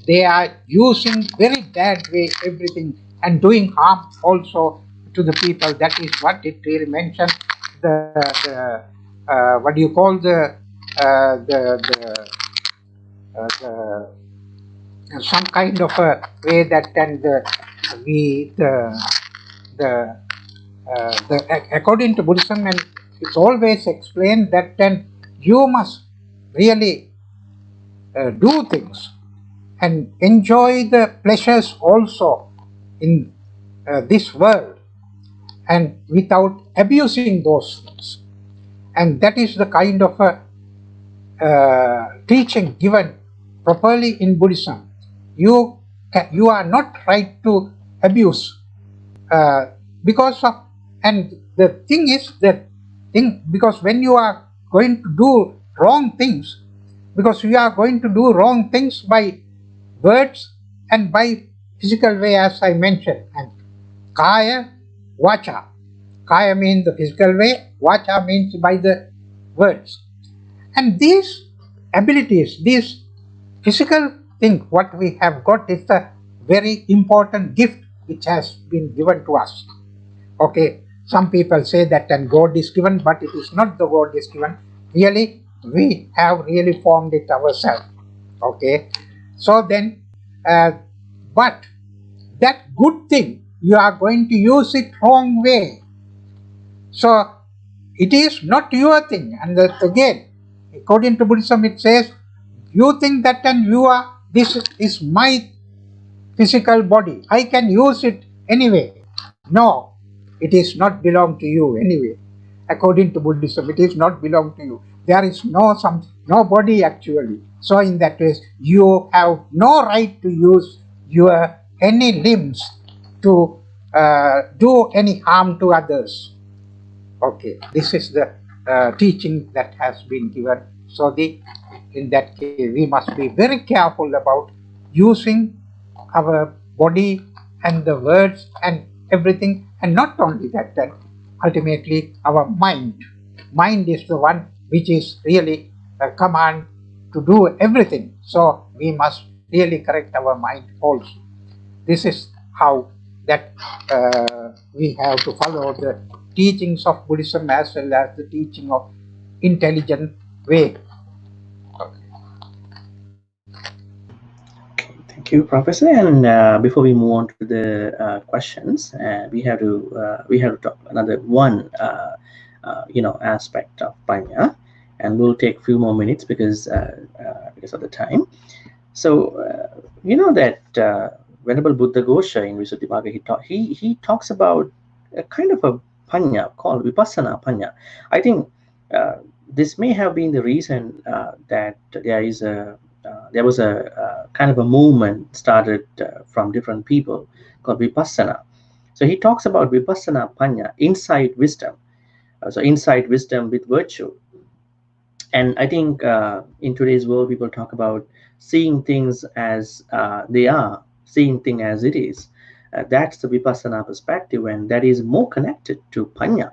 they are using very bad way everything and doing harm also to the people. That is what it really mentions. The what do you call the some kind of a way that, and we according to Buddhism, and it's always explained that then you must really do things and enjoy the pleasures also in this world, and without abusing those things. And that is the kind of a teaching given properly in Buddhism. You are not right to abuse, because of, and the thing is that thing, because when you are going to do wrong things, because you are going to do wrong things by words and by physical way, as I mentioned, and kaya, vacha. Kaya means the physical way, vacha means by the words. And these abilities, these physical thing, what we have got is a very important gift which has been given to us. Okay, some people say that and God is given, but it is not the God is given. Really, we have really formed it ourselves. Okay, so then, but that good thing, you are going to use it wrong way. So it is not your thing. And that again, according to Buddhism, it says, you think that and you are, this is my physical body, I can use it anyway. No, it is not belong to you anyway. According to Buddhism, it is not belong to you. There is no body actually. So in that case, you have no right to use your any limbs to do any harm to others. Okay, this is the teaching that has been given. So in that case, we must be very careful about using our body and the words and everything, and not only that, then ultimately our mind. Mind is the one which is really a command to do everything. So we must really correct our mind also. This is how that we have to follow the teachings of Buddhism as well as the teaching of intelligent way. Okay, thank you, Professor. And before we move on to the questions, we have to talk another one aspect of Panya, and we'll take a few more minutes because of the time. So you know that Venerable Buddha Gosha in Visuddhimagga, he talks about a kind of a Panya called Vipassana Panya. I think this may have been the reason that there was a kind of a movement started from different people called Vipassana. So he talks about Vipassana Panya, insight wisdom. So insight wisdom with virtue. And I think in today's world, people talk about seeing things as they are, seeing things as it is. That's the Vipassana perspective, and that is more connected to Panya.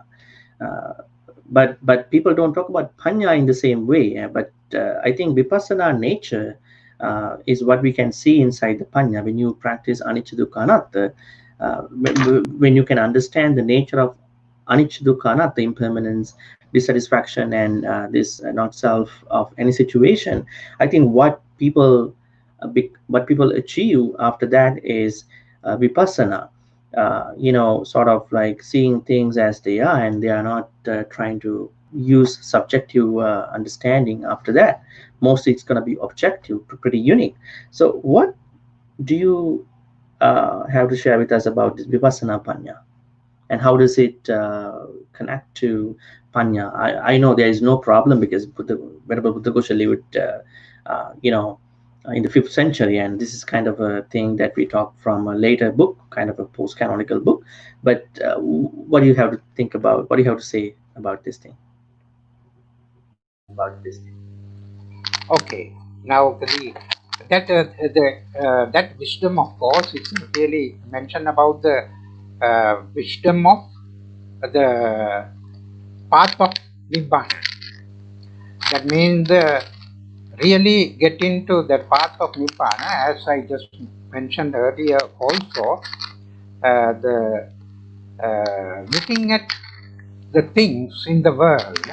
But people don't talk about Panya in the same way. But I think Vipassana nature is what we can see inside the Panya. When you practice Anicca Dukkha Anatta, when you can understand the nature of Anicca Dukkha Anatta, impermanence, dissatisfaction, and this not self of any situation, I think what people what people achieve after that is vipassana. Sort of like seeing things as they are, and they are not trying to use subjective understanding after that. Mostly it's going to be objective, pretty unique. So what do you have to share with us about this vipassana panya, and how does it connect to panya? I know there is no problem because Venerable Buddha Gosha lived in the 5th century, and this is kind of a thing that we talk from a later book, kind of a post-canonical book. But what do you have to think about, what do you have to say about this thing? Okay, now that wisdom, of course, is really mentioned about the wisdom of the path of Nibbana. That means really get into the path of Nibbana, as I just mentioned earlier also, the looking at the things in the world,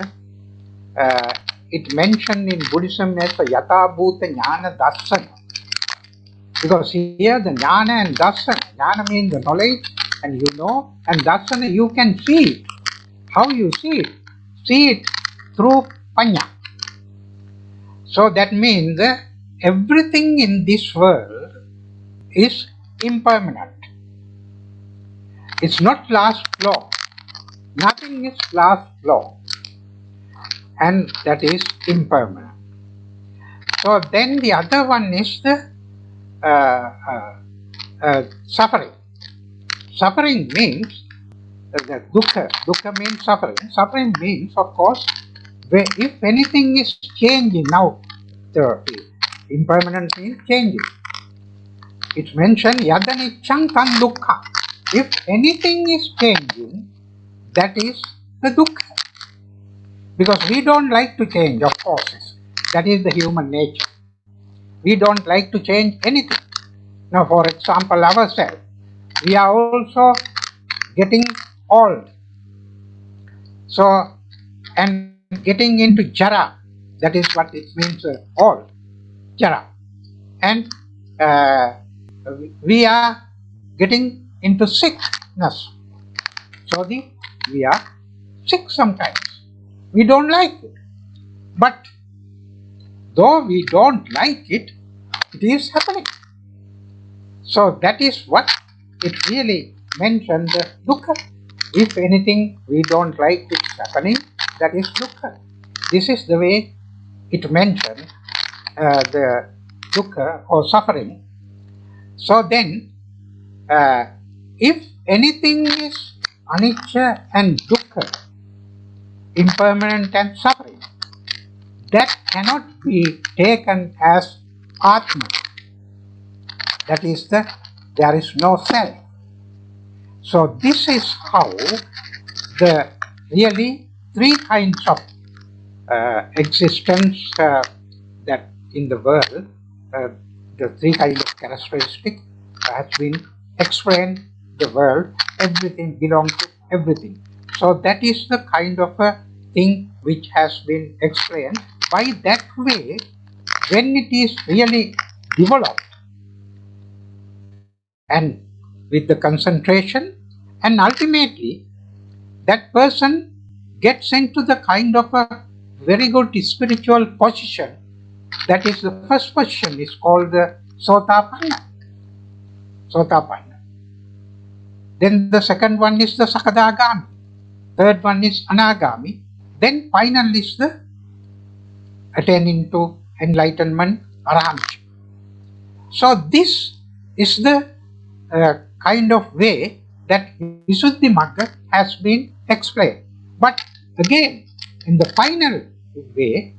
it mentioned in Buddhism as a yata bhuta jnana darsana. Because here the jnana and darsana, jnana means the knowledge, and you know, and darsana you can see it. How you see it? See it through panya. So that means everything in this world is impermanent. It's not last long. Nothing is last long. And that is impermanent. So then the other one is the suffering. Suffering means the dukkha. Dukkha means suffering. Suffering means, of course, if anything is changing now, the impermanent means changing. It's mentioned yadanichang tan dukkha. If anything is changing, that is the dukkha. Because we don't like to change, of course. That is the human nature. We don't like to change anything. Now, for example, ourselves, we are also getting old. So, and getting into jara, that is what it means, old, jara. And we are getting into sickness. So, we are sick sometimes. We don't like it. But though we don't like it, it is happening. So that is what it really mentioned, the dukkha. If anything we don't like it's happening, that is dukkha. This is the way it mentioned the dukkha or suffering. So then, if anything is anicca and dukkha, impermanent and suffering, that cannot be taken as Atma. That is there is no self. So this is how the really three kinds of existence that in the world, the three kinds of characteristics has been explained. The world, everything belongs to everything. So that is the kind of a thing which has been explained. By that way, when it is really developed and with the concentration, and ultimately that person gets into the kind of a very good spiritual position. That is the first position is called the Sotapanna. Sotapanna. Then the second one is the Sakadagami. Third one is Anagami. Then final is the attaining to enlightenment, Arahant. So this is the kind of way that Visuddhimagga has been explained. But again, in the final way,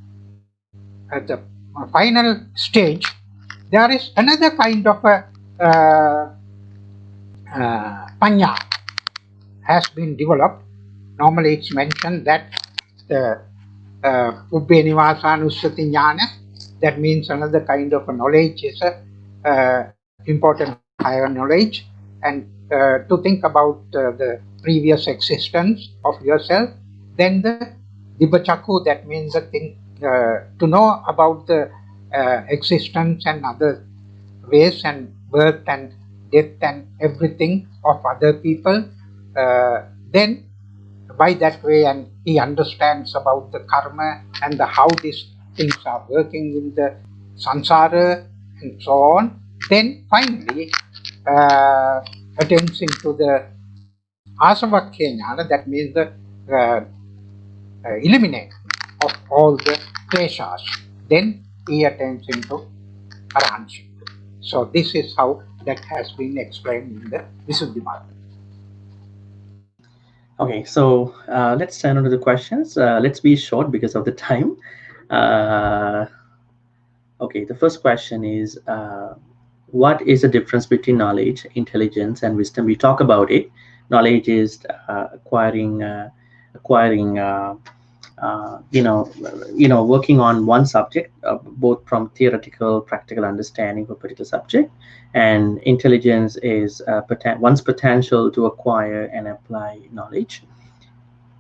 at the final stage, there is another kind of a panya has been developed. Normally it's mentioned that the Ubbe Nivasanussati Jnana, that means another kind of a knowledge is a important higher knowledge, and to think about the previous existence of yourself. Then the Dibbachaku, that means the thing to know about the existence and other ways and birth and death and everything of other people, then by that way, and he understands about the karma and how these things are working in the samsara and so on, then finally attains into the asavakya jnana, that means the uh, elimination of all the kleshas. Then he attains into arahantship. So this is how that has been explained in the Visuddhimagga. Okay, so let's turn on to the questions. Let's be short because of the time. Uh, okay, the first question is, what is the difference between knowledge, intelligence, and wisdom? We talk about it. Knowledge is acquiring working on one subject, both from theoretical practical understanding of a particular subject, and intelligence is one's potential to acquire and apply knowledge,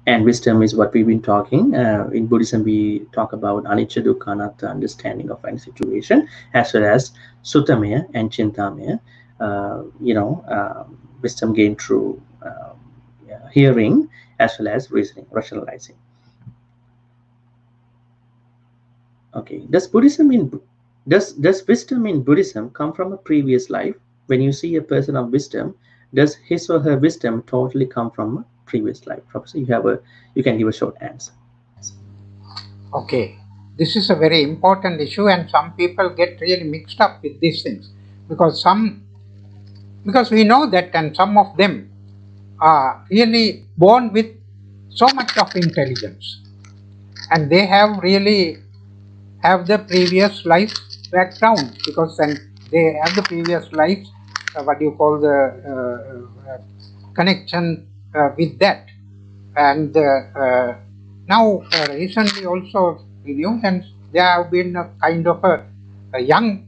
and wisdom is what we've been talking. In Buddhism, we talk about anicca dukkha anatta, understanding of any situation, as well as suttamaya and chintamaya. Wisdom gained through hearing, as well as reasoning, rationalizing. Okay. Does wisdom in Buddhism come from a previous life? When you see a person of wisdom, does his or her wisdom totally come from a previous life? Professor, you can give a short answer. Okay, this is a very important issue, and some people get really mixed up with these things because we know that, and some of them are really born with so much of intelligence, and they have really have the previous life background, because then they have the previous life, what you call the connection with that. And now recently also in New Zealand, there have been a kind of a young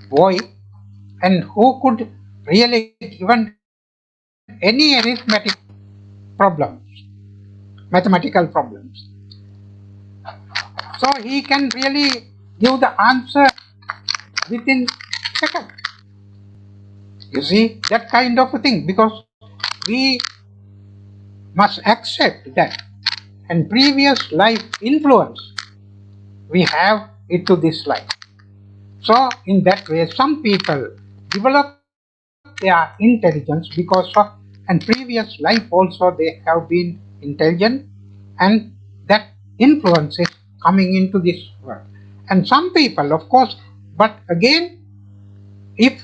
boy, and who could really given any arithmetic problems, mathematical problems. So he can really give the answer within seconds. You see, that kind of a thing, because we must accept that, and previous life influence we have into this life. So in that way, some people develop their intelligence because of, and previous life also they have been intelligent, and that influence is coming into this world. And some people, of course, but again, if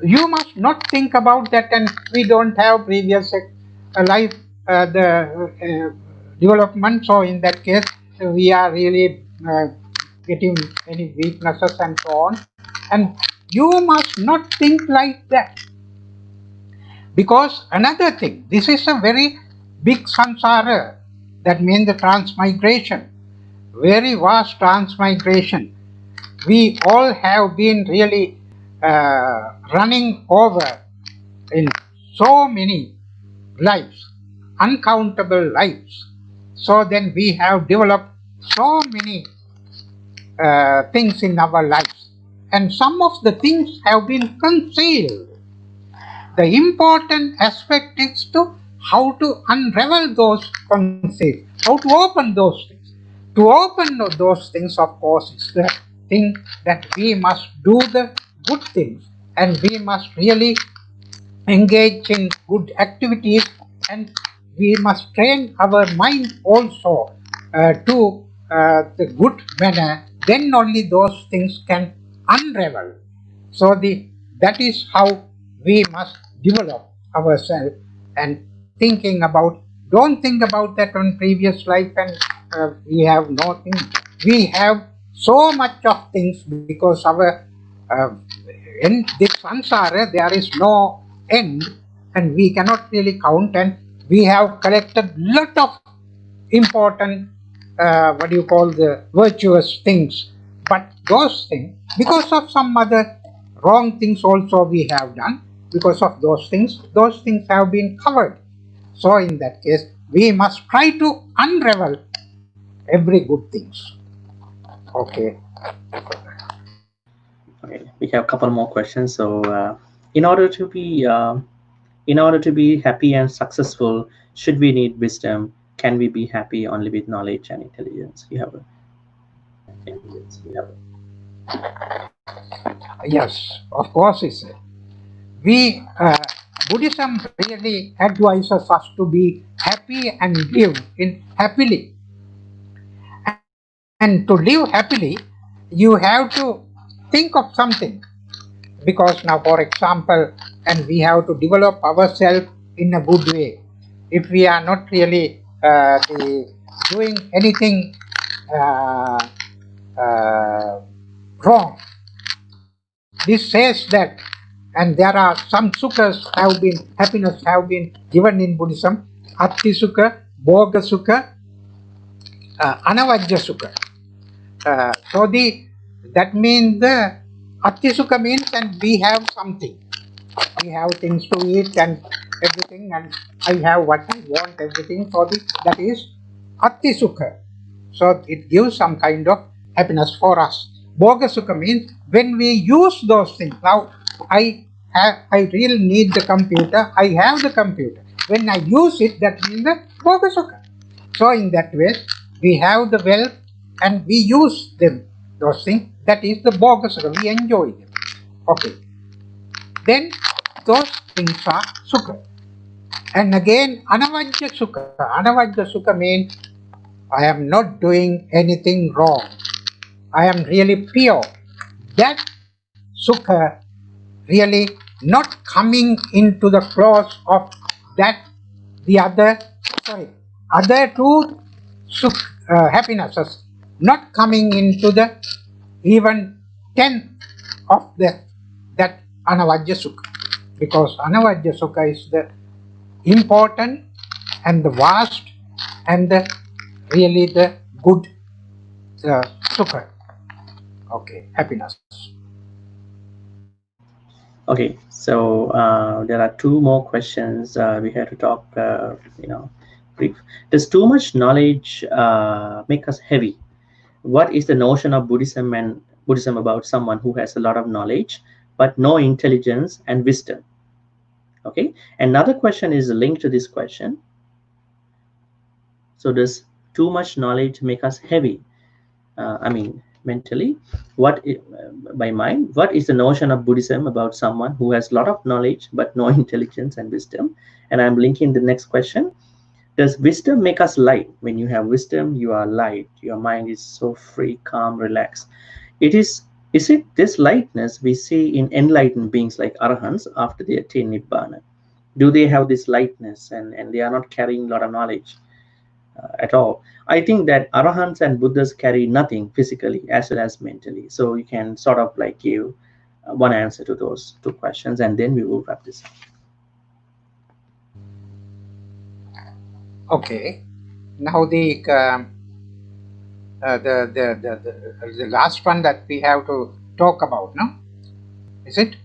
you must not think about that, and we don't have previous life the development, so in that case we are really getting any weaknesses and so on, and you must not think like that, because another thing, this is a very big samsara, that means the transmigration, very vast transmigration. We all have been really running over in so many lives, uncountable lives. So then we have developed so many things in our lives, and some of the things have been concealed. The important aspect is to how to unravel those conceits, how to open those things. To open those things, of course, is the thing that we must do the good things, and we must really engage in good activities, and we must train our mind also to the good manner. Then only those things can unravel. So that is how we must develop ourselves, and thinking about, don't think about that on previous life, and we have nothing. We have so much of things because our uh, in this samsara there is no end, and we cannot really count, and we have collected lot of important what do you call the virtuous things, but those things, because of some other wrong things also we have done, because of those things have been covered. So in that case we must try to unravel every good things. Okay. Okay, we have a couple more questions. So, in order to be in order to be happy and successful, should we need wisdom? Can we be happy only with knowledge and intelligence? You have a Yes, of course, it's we Buddhism really advises us to be happy and live in happily. And to live happily, you have to think of something. Because now, for example, and we have to develop ourselves in a good way. If we are not really doing anything uh, wrong, this says that, and there are some sukhas have been, happiness have been given in Buddhism, Atti Sukha, Bhoga Sukha, Anavajja Sukha. That means the Atti Sukha means, and we have something. We have things to eat and everything, and I have what I want, everything. So that is Atti Sukha. So it gives some kind of happiness for us. Bhoga Sukha means when we use those things. Now I really need the computer. I have the computer. When I use it, that means the Bhoga Sukha. So in that way, we have the wealth and we use them. Those things. That is the Bhoga Sukha. We enjoy them. Okay. Then those things are Sukha. And again, Anavajja Sukha. Anavajja Sukha means I am not doing anything wrong. I am really pure. That Sukha really not coming into the clause of that the other two happinesses, not coming into the even 10 of that Anavajja Sukha. Because Anavajja Sukha is the important and the vast and the really the good Sukha. Okay, happiness. Okay, so there are two more questions we have to talk. Brief. Does too much knowledge make us heavy? What is the notion of Buddhism about someone who has a lot of knowledge but no intelligence and wisdom? Okay, another question is linked to this question. So does too much knowledge make us heavy? Mentally. By mind, what is the notion of Buddhism about someone who has a lot of knowledge but no intelligence and wisdom? And I'm linking the next question. Does wisdom make us light? When you have wisdom, you are light. Your mind is so free, calm, relaxed. Is it this lightness we see in enlightened beings like arahants after they attain nibbana? Do they have this lightness and they are not carrying a lot of knowledge at all? I think that arahants and Buddhas carry nothing physically as well as mentally. So you can sort of like give one answer to those two questions, and then we will wrap this up. Okay. Now the last one that we have to talk about, no? Is it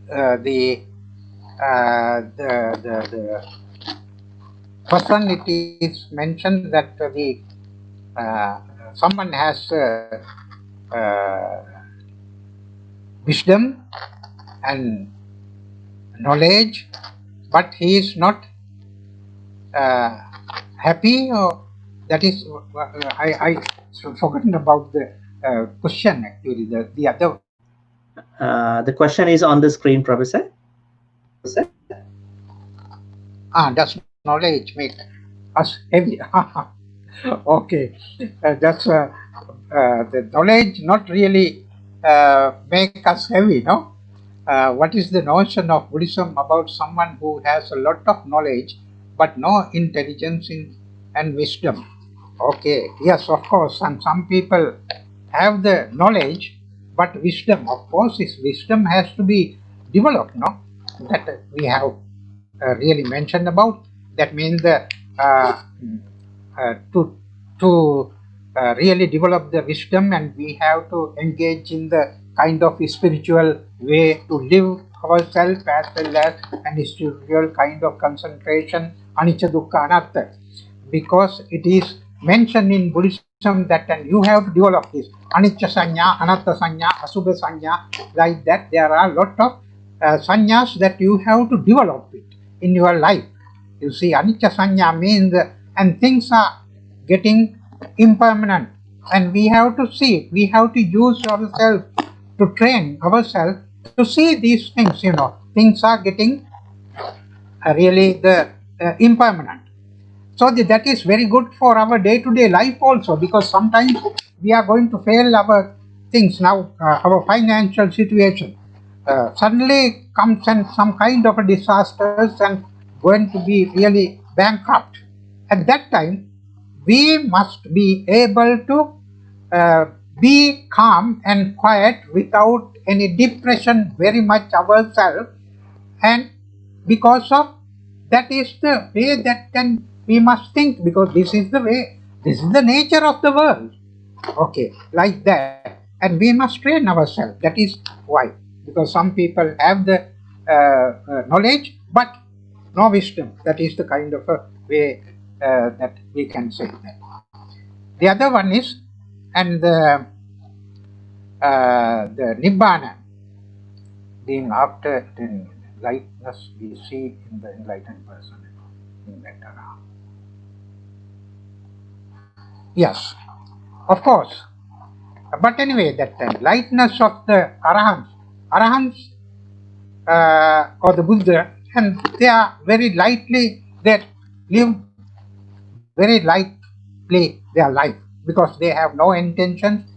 the first one? It is mentioned that the someone has wisdom and knowledge, but he is not happy, or that is I forgotten about the question actually. The other. The question is on the screen, Professor. Does knowledge make us heavy? Okay, that's the knowledge not really make us heavy, no? What is the notion of Buddhism about someone who has a lot of knowledge but no intelligence and wisdom? Okay, yes, of course, and some people have the knowledge but wisdom. Of course, this wisdom has to be developed, no? That we have really mentioned about. That means to really develop the wisdom, and we have to engage in the kind of spiritual way to live ourselves, as well as an spiritual kind of concentration, anicca dukkha anatta, because it is mentioned in Buddhism that, and you have to develop this anicca sanya, anatta sanya, asubha sanya, like that. There are a lot of sanyas that you have to develop it in your life. You see, anicca sanya means, and things are getting impermanent, and we have to see it. We have to use ourselves to train ourselves to see these things. Things are getting really the impermanent. So that is very good for our day-to-day life also, because sometimes we are going to fail our things now, our financial situation. Suddenly comes and some kind of a disasters and going to be really bankrupt. At that time, we must be able to be calm and quiet without any depression very much ourselves, and because of that is the way that can we must think, because this is the way, this is the nature of the world, okay, like that, and we must train ourselves. That is why, because some people have the knowledge but no wisdom. That is the kind of a way that we can say that. The other one is, and the nibbana, being after the lightness we see in the enlightened person in that around. Yes, of course. But anyway, that lightness of the arahants or the Buddha, and they are very lightly, they live very lightly their life, because they have no intentions,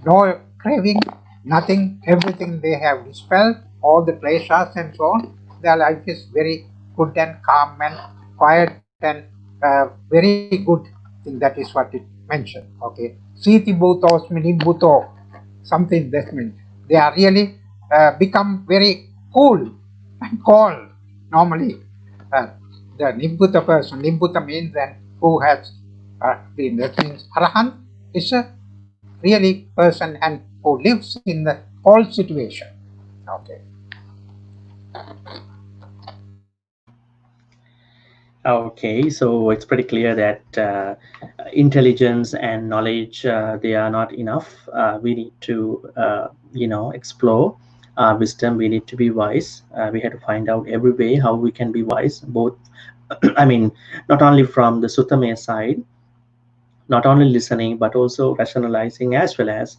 no craving, nothing, everything they have dispelled, all the pleasures and so on. Their life is very good and calm and quiet and very good thing. That is what it mentioned. Okay, Siti Bhutos Minibhuto, something that means they are really become very cool and cold normally. The Nibbhuta person, Nibbhuta means that who has been, that means Arahant is a really person and who lives in the all situation. Okay. Okay, so it's pretty clear that intelligence and knowledge, they are not enough. We need to explore wisdom. We need to be wise. We have to find out every way how we can be wise, both I mean, not only from the Suttamaya side, not only listening but also rationalizing, as well as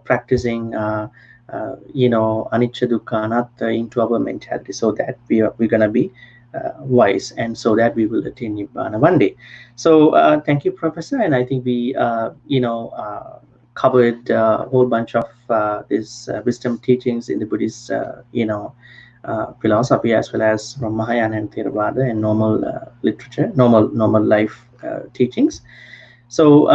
practicing anicca dukkha anatta into our mentality, so that we're gonna be wise, and so that we will attain nibbana one day. So thank you, Professor, and I think we covered a whole bunch of these wisdom teachings in the Buddhist philosophy, as well as from Mahayana and Theravada and normal literature, normal life teachings. So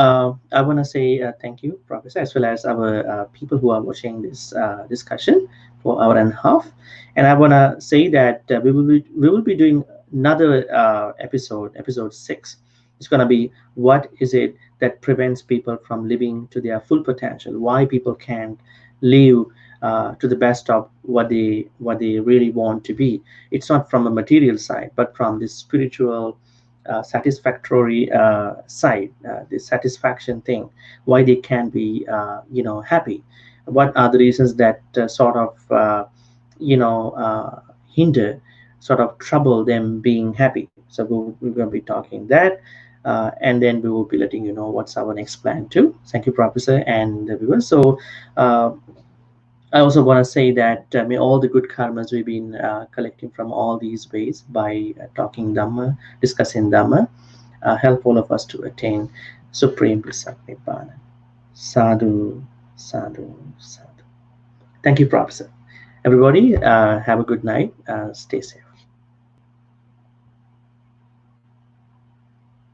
I want to say thank you, Professor, as well as our people who are watching this discussion for hour and a half. And I want to say that we will be doing another episode 6. It's going to be, what is it that prevents people from living to their full potential? Why people can't live to the best of what they really want to be? It's not from a material side, but from the spiritual satisfactory side, the satisfaction thing, why they can be happy. What are the reasons that hinder, sort of trouble them being happy? So we're going to be talking that, and then we will be letting you know what's our next plan too. Thank you, Professor and the viewers. So I also want to say that may all the good karmas we've been collecting from all these ways by talking Dhamma, discussing Dhamma, help all of us to attain supreme bliss of Nibbana. Sadhu, sadhu, sadhu. Thank you, Professor. Everybody, have a good night. Stay safe.